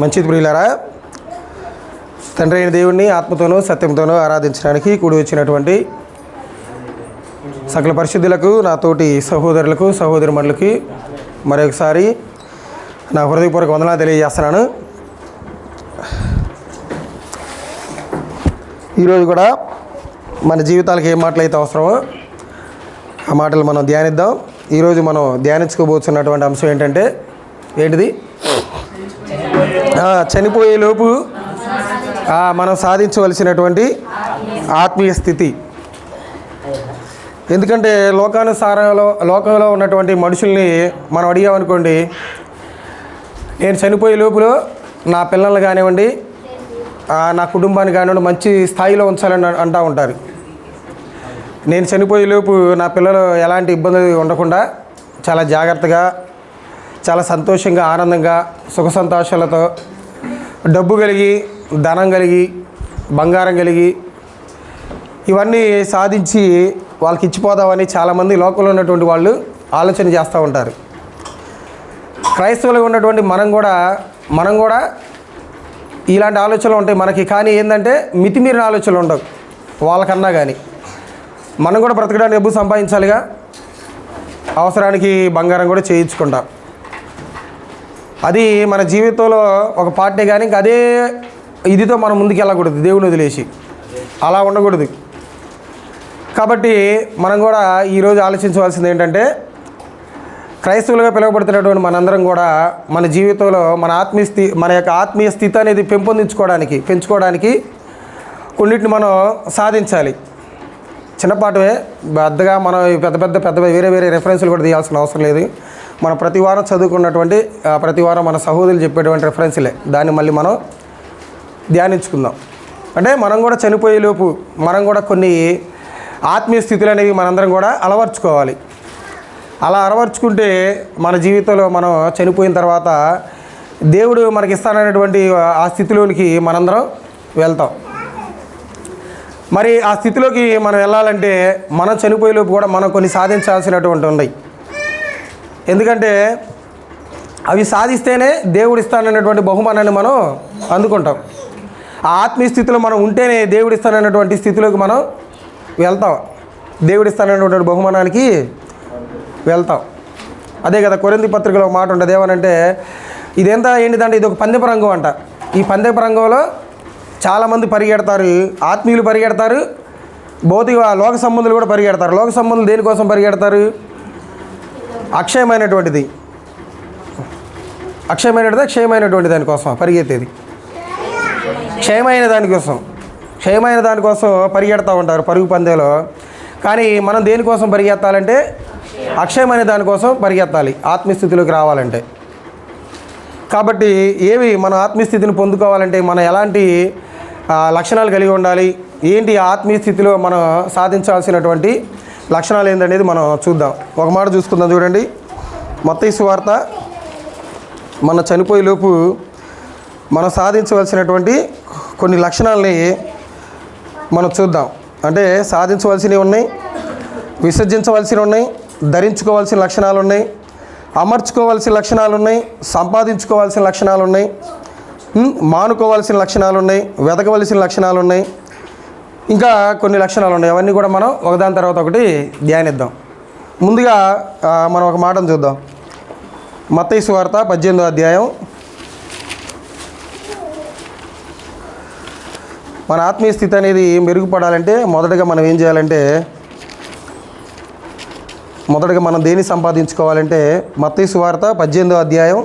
మంచిది ప్రియులారా, తండ్రి అయిన దేవుణ్ణి ఆత్మతోనూ సత్యంతోనూ ఆరాధించడానికి కూడి వచ్చినటువంటి సకల పరిశుద్ధులకు, నా తోటి సహోదరులకు సహోదరిమణులకి మరొకసారి నా హృదయపూర్వక వందనాలు తెలియజేస్తున్నాను. ఈరోజు కూడా మన జీవితాలకు ఏ మాటలు అయితే అవసరమో ఆ మాటలు మనం ధ్యానిద్దాం. ఈరోజు మనం ధ్యానించుకోబోతున్నటువంటి అంశం ఏంటిది? చనిపోయేలోపు మనం సాధించవలసినటువంటి ఆత్మీయ స్థితి. ఎందుకంటే లోకంలో ఉన్నటువంటి మనుషుల్ని మనం అడిగామనుకోండి, నేను చనిపోయే లోపల నా పిల్లల్ని కానివ్వండి, నా కుటుంబాన్ని కానివ్వండి మంచి స్థాయిలో ఉంచాలని అంటూ ఉంటారు. నేను చనిపోయే లోపు నా పిల్లలు ఎలాంటి ఇబ్బందులు ఉండకుండా చాలా జాగ్రత్తగా, చాలా సంతోషంగా, ఆనందంగా, సుఖ సంతోషాలతో, డబ్బు కలిగి, ధనం కలిగి, బంగారం కలిగి ఇవన్నీ సాధించి వాళ్ళకి ఇచ్చిపోదామని చాలామంది లోకంలో ఉన్నటువంటి వాళ్ళు ఆలోచన చేస్తూ ఉంటారు. క్రైస్తవులుగా ఉన్నటువంటి మనం కూడా ఇలాంటి ఆలోచనలు ఉంటాయి మనకి. కానీ ఏంటంటే మితిమీరిన ఆలోచనలు ఉండవు వాళ్ళకన్నా. కానీ మనం కూడా బ్రతకడానికి డబ్బు సంపాదించాలిగా, అవసరానికి బంగారం కూడా చేయించుకుంటాం. అది మన జీవితంలో ఒక పార్టీ. కానీ ఇంక అదే ఇదితో మనం ముందుకు వెళ్ళకూడదు, దేవుని వదిలేసి అలా ఉండకూడదు. కాబట్టి మనం కూడా ఈరోజు ఆలోచించవలసింది ఏంటంటే, క్రైస్తవులుగా పిలువబడుతున్నటువంటి మనందరం కూడా మన జీవితంలో మన యొక్క ఆత్మీయ స్థితి అనేది పెంచుకోవడానికి కొన్నిటిని మనం సాధించాలి. చిన్నపాటువే పెద్దగా మనం పెద్ద వేరే రెఫరెన్స్లు కూడా తీయాల్సిన అవసరం లేదు. మనం ప్రతి వారం చదువుకున్నటువంటి ప్రతి వారం మన సహోదరులు చెప్పేటువంటి రెఫరెన్స్లే. దాన్ని మళ్ళీ మనం ధ్యానించుకుందాం. అంటే మనం కూడా చనిపోయేలోపు మనం కూడా కొన్ని ఆత్మీయ స్థితులు అనేవి మనందరం కూడా అలవర్చుకోవాలి. అలా అలవర్చుకుంటే మన జీవితంలో మనం చనిపోయిన తర్వాత దేవుడు మనకి ఇస్తాననేటువంటి ఆ స్థితిలోనికి మనందరం వెళ్తాం. మరి ఆ స్థితిలోకి మనం వెళ్ళాలంటే మనం చనిపోయేలోపు కూడా మనం కొన్ని సాధించాల్సినటువంటి ఉన్నాయి. ఎందుకంటే అవి సాధిస్తేనే దేవుడు ఇస్తానన్నటువంటి బహుమానాన్ని మనం అందుకుంటాం. ఆ ఆత్మీయ స్థితిలో మనం ఉంటేనే దేవుడు ఇస్తానన్నటువంటి స్థితిలోకి మనం వెళ్తాం, దేవుడు ఇస్తానన్నటువంటి బహుమానానికి వెళ్తాం. అదే కదా కొరింథీ పత్రికలో మాట ఉంటుంది. ఏమనంటే ఏంటిదంటే ఇది ఒక పందెపు రంగం అంట. ఈ పందెపు రంగంలో చాలామంది పరిగెడతారు, ఆత్మీయులు పరిగెడతారు, భౌతిక లోక సంబంధులు కూడా పరిగెడతారు. లోక సంబంధులు దేనికోసం పరిగెడతారు? అక్షయమైనటువంటిది దానికోసం పరిగెత్తేది. క్షయమైన దానికోసం పరిగెడతా ఉంటారు పరుగు పందెలో. కానీ మనం దేనికోసం పరిగెత్తాలంటే అక్షయమైన దానికోసం పరిగెత్తాలి ఆత్మీయ స్థితిలోకి రావాలంటే. కాబట్టి మన ఆత్మీయ స్థితిని పొందుకోవాలంటే మనం ఎలాంటి లక్షణాలు కలిగి ఉండాలి, ఏంటి ఆత్మీయ స్థితిలో మనం సాధించాల్సినటువంటి లక్షణాలు ఏంటనేది మనం చూద్దాం. ఒక మాట చూసుకుందాం. చూడండి, మత్తయి సువార్త మన చనిపోయేలోపు మనం సాధించవలసినటువంటి కొన్ని లక్షణాలని మనం చూద్దాం. అంటే సాధించవలసినవి ఉన్నాయి, విసర్జించవలసినవి ఉన్నాయి, ధరించుకోవాల్సిన లక్షణాలు ఉన్నాయి, అమర్చుకోవాల్సిన లక్షణాలు ఉన్నాయి, సంపాదించుకోవాల్సిన లక్షణాలు ఉన్నాయి, మానుకోవాల్సిన లక్షణాలు ఉన్నాయి, వెతకవలసిన లక్షణాలు ఉన్నాయి, ఇంకా కొన్ని లక్షణాలు ఉన్నాయి. అవన్నీ కూడా మనం ఒకదాని తర్వాత ఒకటి ధ్యానిద్దాం. ముందుగా మనం ఒక మాటను చూద్దాం. మత్తయి సువార్త 18వ అధ్యాయం. మన ఆత్మీయ స్థితి అనేది మెరుగుపడాలంటే మొదటగా మనం ఏం చేయాలంటే, మనం దేన్ని సంపాదించుకోవాలంటే మత్తయి సువార్త 18వ అధ్యాయం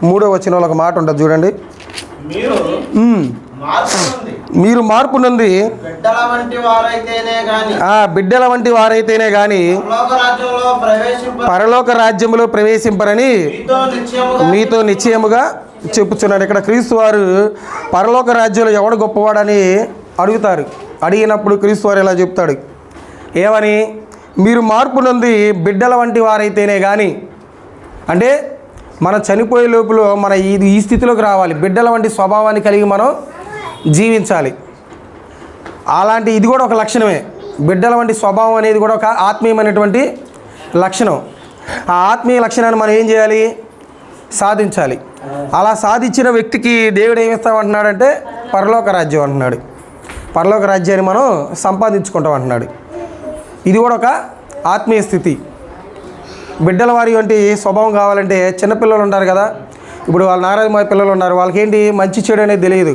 3వ వచనంలో ఒక మాట ఉంటుంది. చూడండి, మీరు మార్పు నుండి బిడ్డల వంటి వారైతేనే కానీ పరలోక రాజ్యంలో ప్రవేశింపరని మీతో నిశ్చయముగా చెప్పుచున్నాడు. ఇక్కడ క్రీస్తు వారు పరలోక రాజ్యంలో ఎవడు గొప్పవాడని అడుగుతారు. అడిగినప్పుడు క్రీస్తు వారు ఇలా చెప్తాడు, ఏమని? మీరు మార్పు నుండి బిడ్డల వంటి వారైతేనే కానీ, అంటే మనం చనిపోయే లోపల మన ఈ స్థితిలోకి రావాలి. బిడ్డల వంటి స్వభావాన్ని కలిగి మనం జీవించాలి. అలాంటి ఇది కూడా ఒక లక్షణమే. బిడ్డల వంటి స్వభావం అనేది కూడా ఒక ఆత్మీయమైనటువంటి లక్షణం. ఆ ఆత్మీయ లక్షణాన్ని మనం ఏం చేయాలి? సాధించాలి. అలా సాధించిన వ్యక్తికి దేవుడు ఏమిస్తామంటున్నాడంటే పరలోక రాజ్యం అంటున్నాడు. పరలోక రాజ్యాన్ని మనం సంపాదించుకుంటాం అంటున్నాడు. ఇది కూడా ఒక ఆత్మీయ స్థితి. బిడ్డల వారి వంటి స్వభావం కావాలంటే చిన్నపిల్లలు ఉంటారు కదా, ఇప్పుడు వాళ్ళ నారాజమాయ పిల్లలు ఉన్నారు, వాళ్ళకి ఏంటి మంచి చెడు అనేది తెలియదు.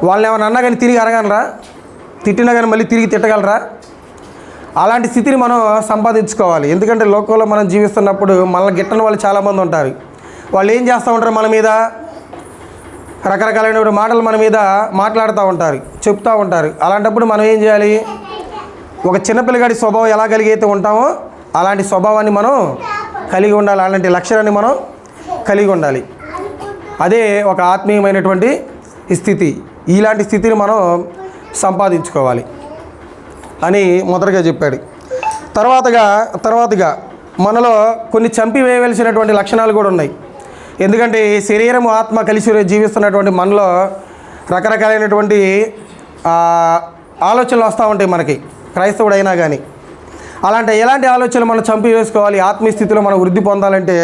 వాళ్ళని ఏమైనా అన్నా కానీ తిరిగి అడగలరా, తిట్టినా కానీ మళ్ళీ తిరిగి తిట్టగలరా? అలాంటి స్థితిని మనం సంపాదించుకోవాలి. ఎందుకంటే లోకంలో మనం జీవిస్తున్నప్పుడు మనల్ని గిట్టని వాళ్ళు చాలామంది ఉంటారు. వాళ్ళు ఏం చేస్తూ ఉంటారు, మన మీద రకరకాలైన మాటలు మన మీద మాట్లాడుతూ ఉంటారు, చెప్తూ ఉంటారు. అలాంటప్పుడు మనం ఏం చేయాలి? ఒక చిన్నపిల్లగాడి స్వభావం ఎలా కలిగి అయితే ఉంటామో అలాంటి స్వభావాన్ని మనం కలిగి ఉండాలి. అలాంటి లక్షణాన్ని మనం కలిగి ఉండాలి. అదే ఒక ఆత్మీయమైనటువంటి స్థితి. ఇలాంటి స్థితిని మనం సంపాదించుకోవాలి అని మొదటగా చెప్పాడు. తర్వాతగా మనలో కొన్ని చంపివేయవలసినటువంటి లక్షణాలు కూడా ఉన్నాయి. ఎందుకంటే శరీరం ఆత్మ కలిసి జీవిస్తున్నటువంటి మనలో రకరకాలైనటువంటి ఆలోచనలు వస్తూ ఉంటాయి మనకి, క్రైస్తవుడైనా కానీ. ఎలాంటి ఆలోచనలు మనం చంపివేసుకోవాలి, ఆత్మీయ స్థితిలో మనం వృద్ధి పొందాలంటే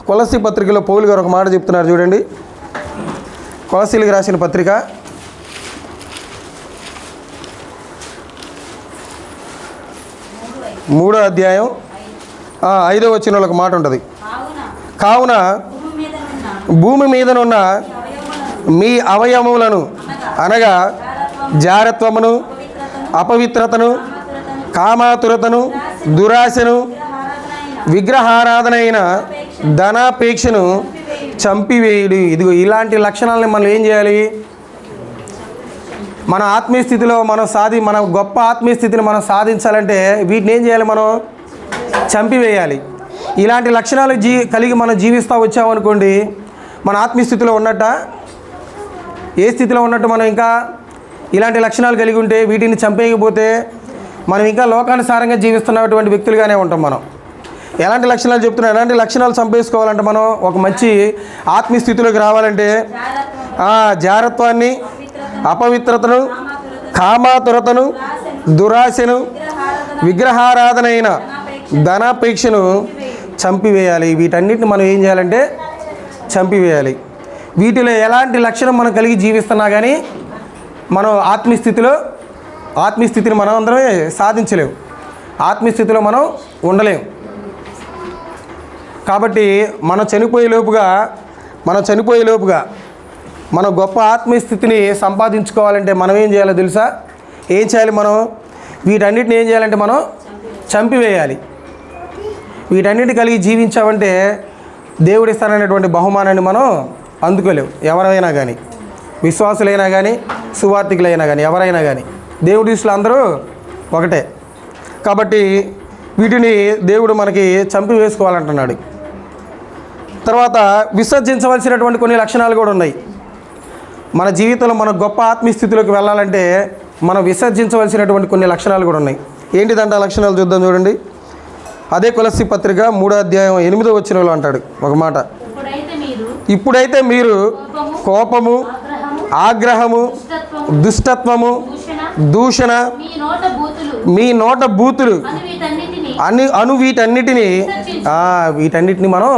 కొలస్సీ పత్రికలో పౌలు గారు ఒక మాట చెప్తున్నారు చూడండి. కొలస్సీలకు రాసిన పత్రిక 3వ అధ్యాయం 5వ వచనంలో ఒక మాట ఉంటుంది. కావున భూమి మీదనున్న మీ అవయవములను అనగా జారత్వమును, అపవిత్రతను, కామాతురతను, దురాశను, విగ్రహారాధనైన ధనాపేక్షను చంపివేయుడు. ఇదిగో ఇలాంటి లక్షణాలను మనం ఏం చేయాలి? మన ఆత్మీయ స్థితిలో మన గొప్ప ఆత్మీయ స్థితిని మనం సాధించాలంటే వీటిని ఏం చేయాలి? మనం చంపివేయాలి. ఇలాంటి లక్షణాలు కలిగి మనం జీవిస్తూ వచ్చామనుకోండి, మన ఆత్మీయ స్థితిలో ఉన్నట్ట, ఏ స్థితిలో ఉన్నట్టు మనం ఇంకా ఇలాంటి లక్షణాలు కలిగి ఉంటే వీటిని చంపేయకపోతే మనం ఇంకా లోకానుసారంగా జీవిస్తున్నటువంటి వ్యక్తులుగానే ఉంటాం. మనం ఎలాంటి లక్షణాలు చెప్తున్నాం? ఎలాంటి లక్షణాలు చంపేసుకోవాలంటే మనం ఒక మంచి ఆత్మీయ స్థితిలోకి రావాలంటే జారత్వాన్ని, అపవిత్రతను, కామాతురతను, దురాశను, విగ్రహారాధనైన ధనాపేక్షను చంపివేయాలి. వీటన్నిటిని మనం ఏం చేయాలంటే చంపివేయాలి. వీటిలో ఎలాంటి లక్షణం మనం కలిగి జీవిస్తున్నా కానీ మనం ఆత్మీయ స్థితిని మనం అందరమే సాధించలేము, ఆత్మీయ స్థితిలో మనం ఉండలేము. కాబట్టి మనం చనిపోయే లోపుగా మన గొప్ప ఆత్మీయ స్థితిని సంపాదించుకోవాలంటే మనం ఏం చేయాలో తెలుసా? ఏం చేయాలి? మనం వీటన్నిటిని ఏం చేయాలంటే మనం చంపివేయాలి. వీటన్నిటి కలిగి జీవించామంటే దేవుడు ఇస్తాననేటువంటి బహుమానాన్ని మనం అందుకోలేము. ఎవరైనా కానీ, విశ్వాసులైనా కానీ, సువార్థికులైనా కానీ, ఎవరైనా కానీ దేవుడి దృష్టిలో అందరూ ఒకటే. కాబట్టి వీటిని దేవుడు మనకి చంపివేసుకోవాలంటున్నాడు. తర్వాత విసర్జించవలసినటువంటి కొన్ని లక్షణాలు కూడా ఉన్నాయి. మన జీవితంలో మన గొప్ప ఆత్మీయ స్థితిలోకి వెళ్ళాలంటే మనం విసర్జించవలసినటువంటి కొన్ని లక్షణాలు కూడా ఉన్నాయి. ఏంటిదంటే ఆ లక్షణాలు చూద్దాం చూడండి. అదే కొలస్సీ పత్రిక 3వ అధ్యాయం 8వ వచనంలో అంటాడు ఒక మాట. ఇప్పుడైతే మీరు కోపము, ఆగ్రహము, దుష్టత్వము, దూషణ, మీ నోట బూతులు వీటన్నిటిని మనం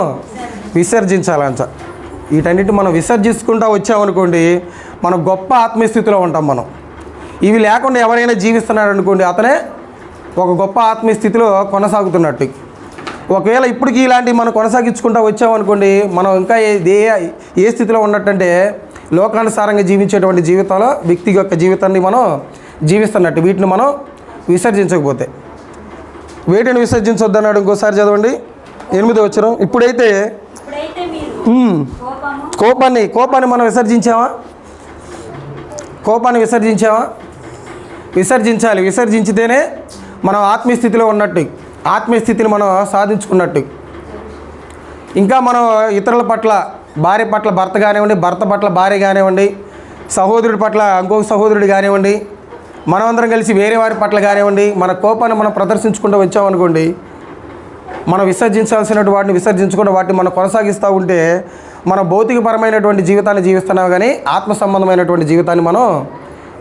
విసర్జించాలంట. వీటన్నిటిని మనం విసర్జించుకుంటూ వచ్చామనుకోండి మనం గొప్ప ఆత్మీయ స్థితిలో ఉంటాం. మనం ఇవి లేకుండా ఎవరైనా జీవిస్తున్నాడు అనుకోండి, అతనే ఒక గొప్ప ఆత్మీయ స్థితిలో కొనసాగుతున్నట్టు. ఒకవేళ ఇప్పటికీ ఇలాంటివి మనం కొనసాగించుకుంటూ వచ్చామనుకోండి మనం ఇంకా ఏ స్థితిలో ఉన్నట్టంటే లోకానుసారంగా జీవించేటువంటి జీవితంలో వ్యక్తి యొక్క జీవితాన్ని మనం జీవిస్తున్నట్టు. వీటిని మనం విసర్జించకపోతే వేటిని విసర్జించొద్దన్నాడు. ఇంకోసారి చదవండి 8వ వచనం. ఇప్పుడైతే కోపాన్ని మనం విసర్జించామా? విసర్జించాలి. విసర్జించితేనే మనం ఆత్మీయ స్థితిలో ఉన్నట్టు, ఆత్మీయ స్థితిని మనం సాధించుకున్నట్టు. ఇంకా మనం ఇతరుల పట్ల, భార్య పట్ల భర్త కానివ్వండి, భర్త పట్ల భార్య కానివ్వండి, సహోదరుడి పట్ల ఇంకొక సహోదరుడు కానివ్వండి, మనమందరం కలిసి వేరే వారి పట్ల కానివ్వండి, మన కోపాన్ని మనం ప్రదర్శించుకుంటూ వచ్చామనుకోండి మనం విసర్జించాల్సినటువంటి వాటిని విసర్జించుకుంటూ వాటిని మనం కొనసాగిస్తూ ఉంటే మన భౌతికపరమైనటువంటి జీవితాన్ని జీవిస్తున్నాం కానీ ఆత్మ సంబంధమైనటువంటి జీవితాన్ని మనం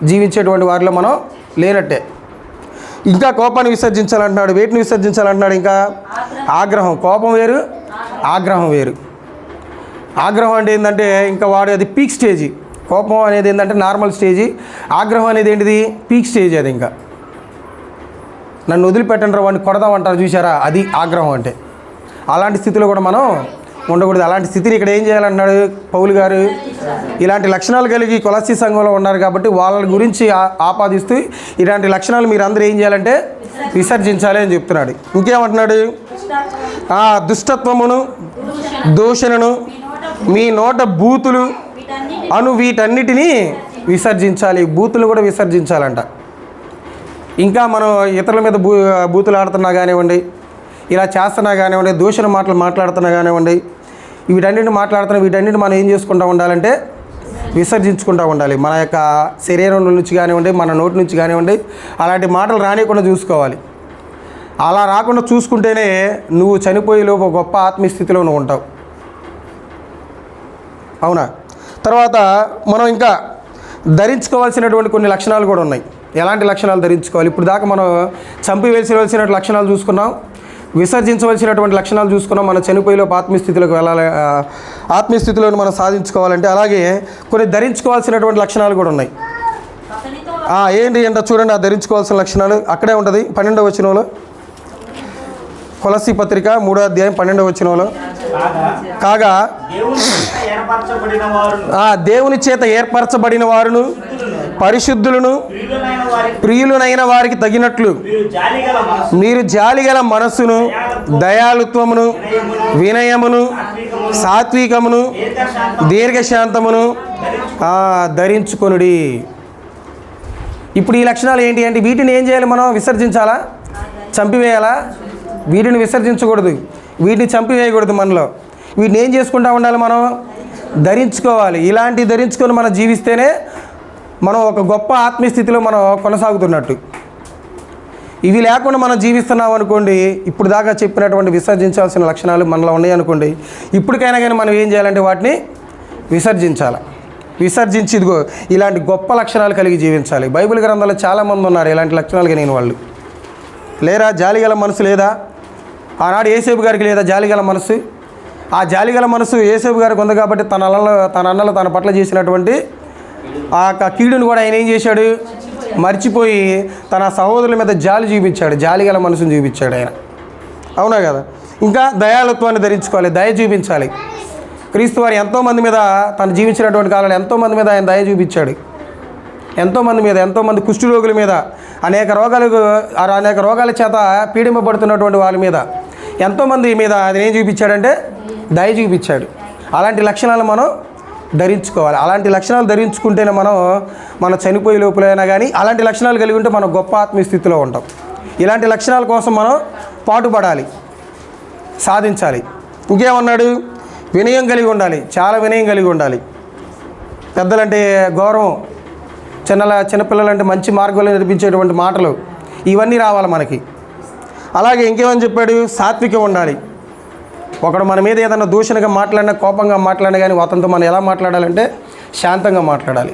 జీవించేటువంటి వారిలో మనం లేనట్టే. ఇంకా కోపాన్ని విసర్జించాలంటున్నాడు. వేటిని విసర్జించాలంటున్నాడు? ఇంకా ఆగ్రహం. కోపం వేరు, ఆగ్రహం వేరు. ఆగ్రహం అంటే ఏంటంటే ఇంకా వాడు అది పీక్ స్టేజీ. కోపం అనేది ఏంటంటే నార్మల్ స్టేజీ, ఆగ్రహం అనేది ఏంటిది పీక్ స్టేజ్. అది ఇంకా నన్ను వదిలిపెట్టండి వాడిని కొడదామంటారు చూసారా, అది ఆగ్రహం అంటే. అలాంటి స్థితిలో కూడా మనం ఉండకూడదు. అలాంటి స్థితిని ఇక్కడ ఏం చేయాలన్నాడు పౌలు గారు? ఇలాంటి లక్షణాలు కలిగి కొలస్సీ సంఘంలో ఉన్నారు కాబట్టి వాళ్ళ గురించి ఆపాదిస్తూ ఇలాంటి లక్షణాలు మీరు అందరూ ఏం చేయాలంటే విసర్జించాలి అని చెప్తున్నాడు. ఇంకేమంటున్నాడు? దుష్టత్వమును దూషణను మీ నోట బూతులు అను వీటన్నిటినీ విసర్జించాలి. బూతులు కూడా విసర్జించాలంట. ఇంకా మనం ఇతరుల మీద బూతులు ఆడుతున్నా కానివ్వండి, ఇలా చేస్తున్నా కానివ్వండి, దూషణ మాటలు మాట్లాడుతున్నా కానివ్వండి, వీటన్నిటి మనం ఏం చేసుకుంటూ ఉండాలంటే విసర్జించుకుంటూ ఉండాలి. మన యొక్క శరీరం నుంచి కానివ్వండి, మన నోటి నుంచి కానివ్వండి, అలాంటి మాటలు రానివ్వకుండా చూసుకోవాలి. అలా రాకుండా చూసుకుంటేనే నువ్వు చనిపోయేలోపు గొప్ప ఆత్మీయ స్థితిలో నువ్వు ఉంటావు. అవునా? తర్వాత మనం ఇంకా ధరించుకోవాల్సినటువంటి కొన్ని లక్షణాలు కూడా ఉన్నాయి. ఎలాంటి లక్షణాలు ధరించుకోవాలి? ఇప్పుడు దాకా మనం చంపివేసవలసిన లక్షణాలు చూసుకున్నాం, విసర్జించవలసినటువంటి లక్షణాలు చూసుకున్నాం. మన చనిపోయేలోపు ఆత్మీయ స్థితిలోకి వెళ్ళాలి, ఆత్మీయ స్థితిలోని మనం సాధించుకోవాలంటే. అలాగే కొన్ని ధరించుకోవాల్సినటువంటి లక్షణాలు కూడా ఉన్నాయి. ఏంటి అంటే చూడండి, ఆ ధరించుకోవాల్సిన లక్షణాలు అక్కడే ఉంటుంది 12వ వచనంలో. కొలస్సీ పత్రిక 3వ అధ్యాయం 12వ వచనంలో, కాగా దేవుని చేత ఏర్పరచబడిన వారును పరిశుద్ధులను ప్రియులనైన వారికి తగినట్లు మీరు జాలిగల మనస్సును, దయాళుత్వమును, వినయమును, సాత్వికమును, దీర్ఘశాంతమును ధరించుకొనుడి. ఇప్పుడు ఈ లక్షణాలు ఏంటి అంటే వీటిని ఏం చేయాలి? మనం విసర్జించాలా? చంపివేయాలా? వీటిని విసర్జించకూడదు, వీటిని చంపివేయకూడదు. మనలో వీటిని ఏం చేసుకుంటూ ఉండాలి? మనం ధరించుకోవాలి. ఇలాంటివి ధరించుకొని మనం జీవిస్తేనే మనం ఒక గొప్ప ఆత్మీయ స్థితిలో మనం కొనసాగుతున్నట్టు. ఇవి లేకుండా మనం జీవిస్తున్నాం అనుకోండి, ఇప్పుడు దాకా చెప్పినటువంటి విసర్జించాల్సిన లక్షణాలు మనలో ఉన్నాయనుకోండి, ఇప్పటికైనా కానీ మనం ఏం చేయాలంటే వాటిని విసర్జించాలి. విసర్జించి ఇదిగో ఇలాంటి గొప్ప లక్షణాలు కలిగి జీవించాలి. బైబిల్ గ్రంథంలో చాలామంది ఉన్నారు ఇలాంటి లక్షణాలు కలిగిన వాళ్ళు. లేరా? జాలిగల మనసు లేదా? ఆనాడు యేసేపు గారికి లేదా జాలిగల మనసు? ఆ జాలిగల మనసు యేసేపు గారికి ఉంది కాబట్టి తన అన్నలు తన పట్ల చేసినటువంటి ఆ కీడును కూడా ఆయన ఏం చేశాడు? మర్చిపోయి తన సహోదరుల మీద జాలి చూపించాడు, జాలిగల మనసును చూపించాడు ఆయన. అవునా కదా? ఇంకా దయాళుత్వాన్ని ధరించుకోవాలి, దయ చూపించాలి. క్రీస్తు వారు ఎంతోమంది మీద తను జీవించినటువంటి కాలంలో ఎంతోమంది మీద ఆయన దయ చూపించాడు. ఎంతోమంది కుష్ఠరోగుల మీద, అనేక రోగాల చేత పీడింపబడుతున్నటువంటి వాళ్ళ మీద, ఎంతోమంది మీద అది ఏం చూపించాడంటే దయ చూపించాడు. అలాంటి లక్షణాలు మనం ధరించుకోవాలి. అలాంటి లక్షణాలు ధరించుకుంటేనే మనం మన చనిపోయే లోపలైనా కానీ అలాంటి లక్షణాలు కలిగి ఉంటే మనం గొప్ప ఆత్మీయ స్థితిలో ఉంటాం. ఇలాంటి లక్షణాల కోసం మనం పాటుపడాలి, సాధించాలి. ఇంకేమన్నాడు? వినయం కలిగి ఉండాలి, చాలా వినయం కలిగి ఉండాలి. పెద్దలంటే గౌరవం, చిన్నపిల్లలంటే మంచి మార్గంలో నడిపించేటువంటి మాటలు, ఇవన్నీ రావాలి మనకి. అలాగే ఇంకేమని చెప్పాడు? సాత్వికం ఉండాలి. ఒకడు మన మీద ఏదైనా దూషణగా మాట్లాడినా, కోపంగా మాట్లాడినా కానీ అతనితో మనం ఎలా మాట్లాడాలంటే శాంతంగా మాట్లాడాలి.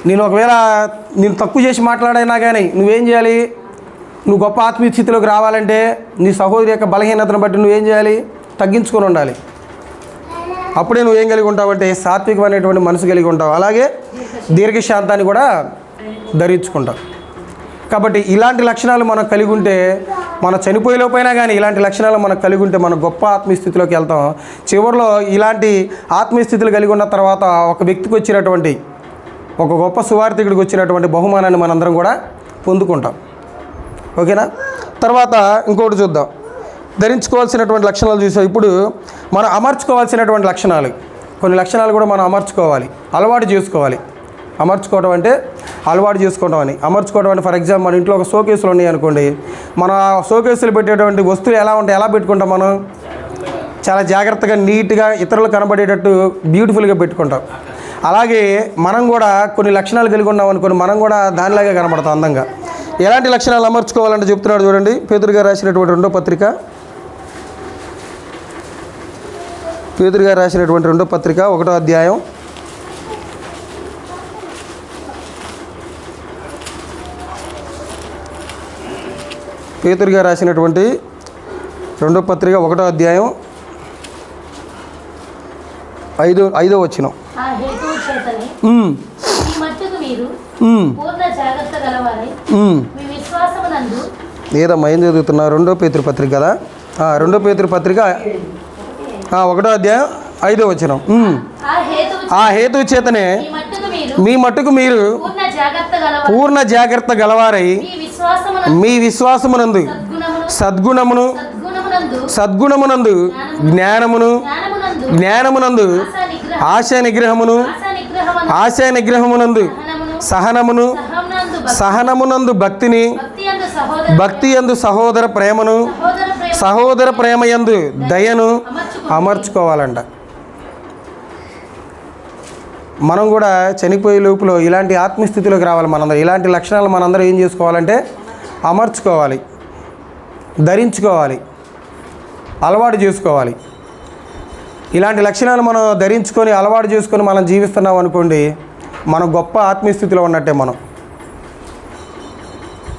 నేను తక్కువ చేసి మాట్లాడైనా కానీ నువ్వేం చేయాలి? నువ్వు గొప్ప ఆత్మీయ స్థితిలోకి రావాలంటే నీ సహోదరి యొక్క బలహీనతను బట్టి నువ్వేం చేయాలి? తగ్గించుకొని ఉండాలి. అప్పుడే నువ్వేం కలిగి ఉంటావంటే సాత్వికం అనేటువంటి మనసు కలిగి ఉంటావు. అలాగే దీర్ఘశాంతాన్ని కూడా ధరించుకుంటావు. కాబట్టి ఇలాంటి లక్షణాలు మనం కలిగి ఉంటే మన చనిపోయేలోపైనా కానీ ఇలాంటి లక్షణాలు మనం కలిగి ఉంటే మనం గొప్ప ఆత్మీయ స్థితిలోకి వెళ్తాం. చివరిలో ఇలాంటి ఆత్మీయ స్థితులు కలిగి ఉన్న తర్వాత ఒక వ్యక్తికి వచ్చినటువంటి, ఒక గొప్ప సువార్థికుడికి వచ్చినటువంటి బహుమానాన్ని మనందరం కూడా పొందుకుంటాం. ఓకేనా? తర్వాత ఇంకోటి చూద్దాం. ధరించుకోవాల్సినటువంటి లక్షణాలు చూసాం. ఇప్పుడు మనం అమర్చుకోవాల్సినటువంటి లక్షణాలు, కొన్ని లక్షణాలు కూడా మనం అమర్చుకోవాలి, అలవాటు చేసుకోవాలి. అమర్చుకోవడం అంటే అలవాటు చేసుకోవడం అని. అమర్చుకోవడం అంటే ఫర్ ఎగ్జాంపుల్ మన ఇంట్లో ఒక షోకేసులు ఉన్నాయి అనుకోండి, మన షోకేసులు పెట్టేటువంటి వస్తువులు ఎలా ఉంటాయి, ఎలా పెట్టుకుంటాం? మనం చాలా జాగ్రత్తగా, నీట్గా, ఇతరులు కనబడేటట్టు బ్యూటిఫుల్గా పెట్టుకుంటాం. అలాగే మనం కూడా కొన్ని లక్షణాలు కలిగి ఉన్నాం అనుకోండి, మనం కూడా దానిలాగే కనబడతాం అందంగా. ఎలాంటి లక్షణాలు అమర్చుకోవాలంటే చెప్తున్నాడు చూడండి. పేతురు గారు రాసినటువంటి 2వ పత్రిక, పేతురు గారు రాసినటువంటి 2వ పత్రిక 1వ అధ్యాయం 1వ అధ్యాయం ఐదో వచనం. ఆ హేతువు చేతనే ఈ మట్టుకు మీరు పూర్ణ జాగ్రత్త గలవారై మీ విశ్వాసమునందు ఏదమ్మా ఏం చదువుతున్నా? 2 పేతురు పత్రిక కదా. 2 పేతురు పత్రిక 1వ అధ్యాయం 5వ వచనం. ఆ హేతువు చేతనే మీ మట్టుకు మీరు పూర్ణ జాగ్రత్త గలవారై మీ విశ్వాసమునందు సద్గుణమునందు జ్ఞానమునందు ఆశా నిగ్రహమునందు సహనమునందు భక్తి యందు సహోదర ప్రేమయందు దయను అమర్చుకోవాలంట. మనం కూడా చనిపోయే లోపల ఇలాంటి ఆత్మస్థితిలోకి రావాలి. మనందరం ఇలాంటి లక్షణాలు మనందరం ఏం చేసుకోవాలంటే అమర్చుకోవాలి, ధరించుకోవాలి, అలవాటు చేసుకోవాలి. ఇలాంటి లక్షణాలు మనం ధరించుకొని అలవాటు చేసుకొని మనం జీవిస్తున్నాం అనుకోండి, మనం గొప్ప ఆత్మీయస్థితిలో ఉన్నట్టే మనం.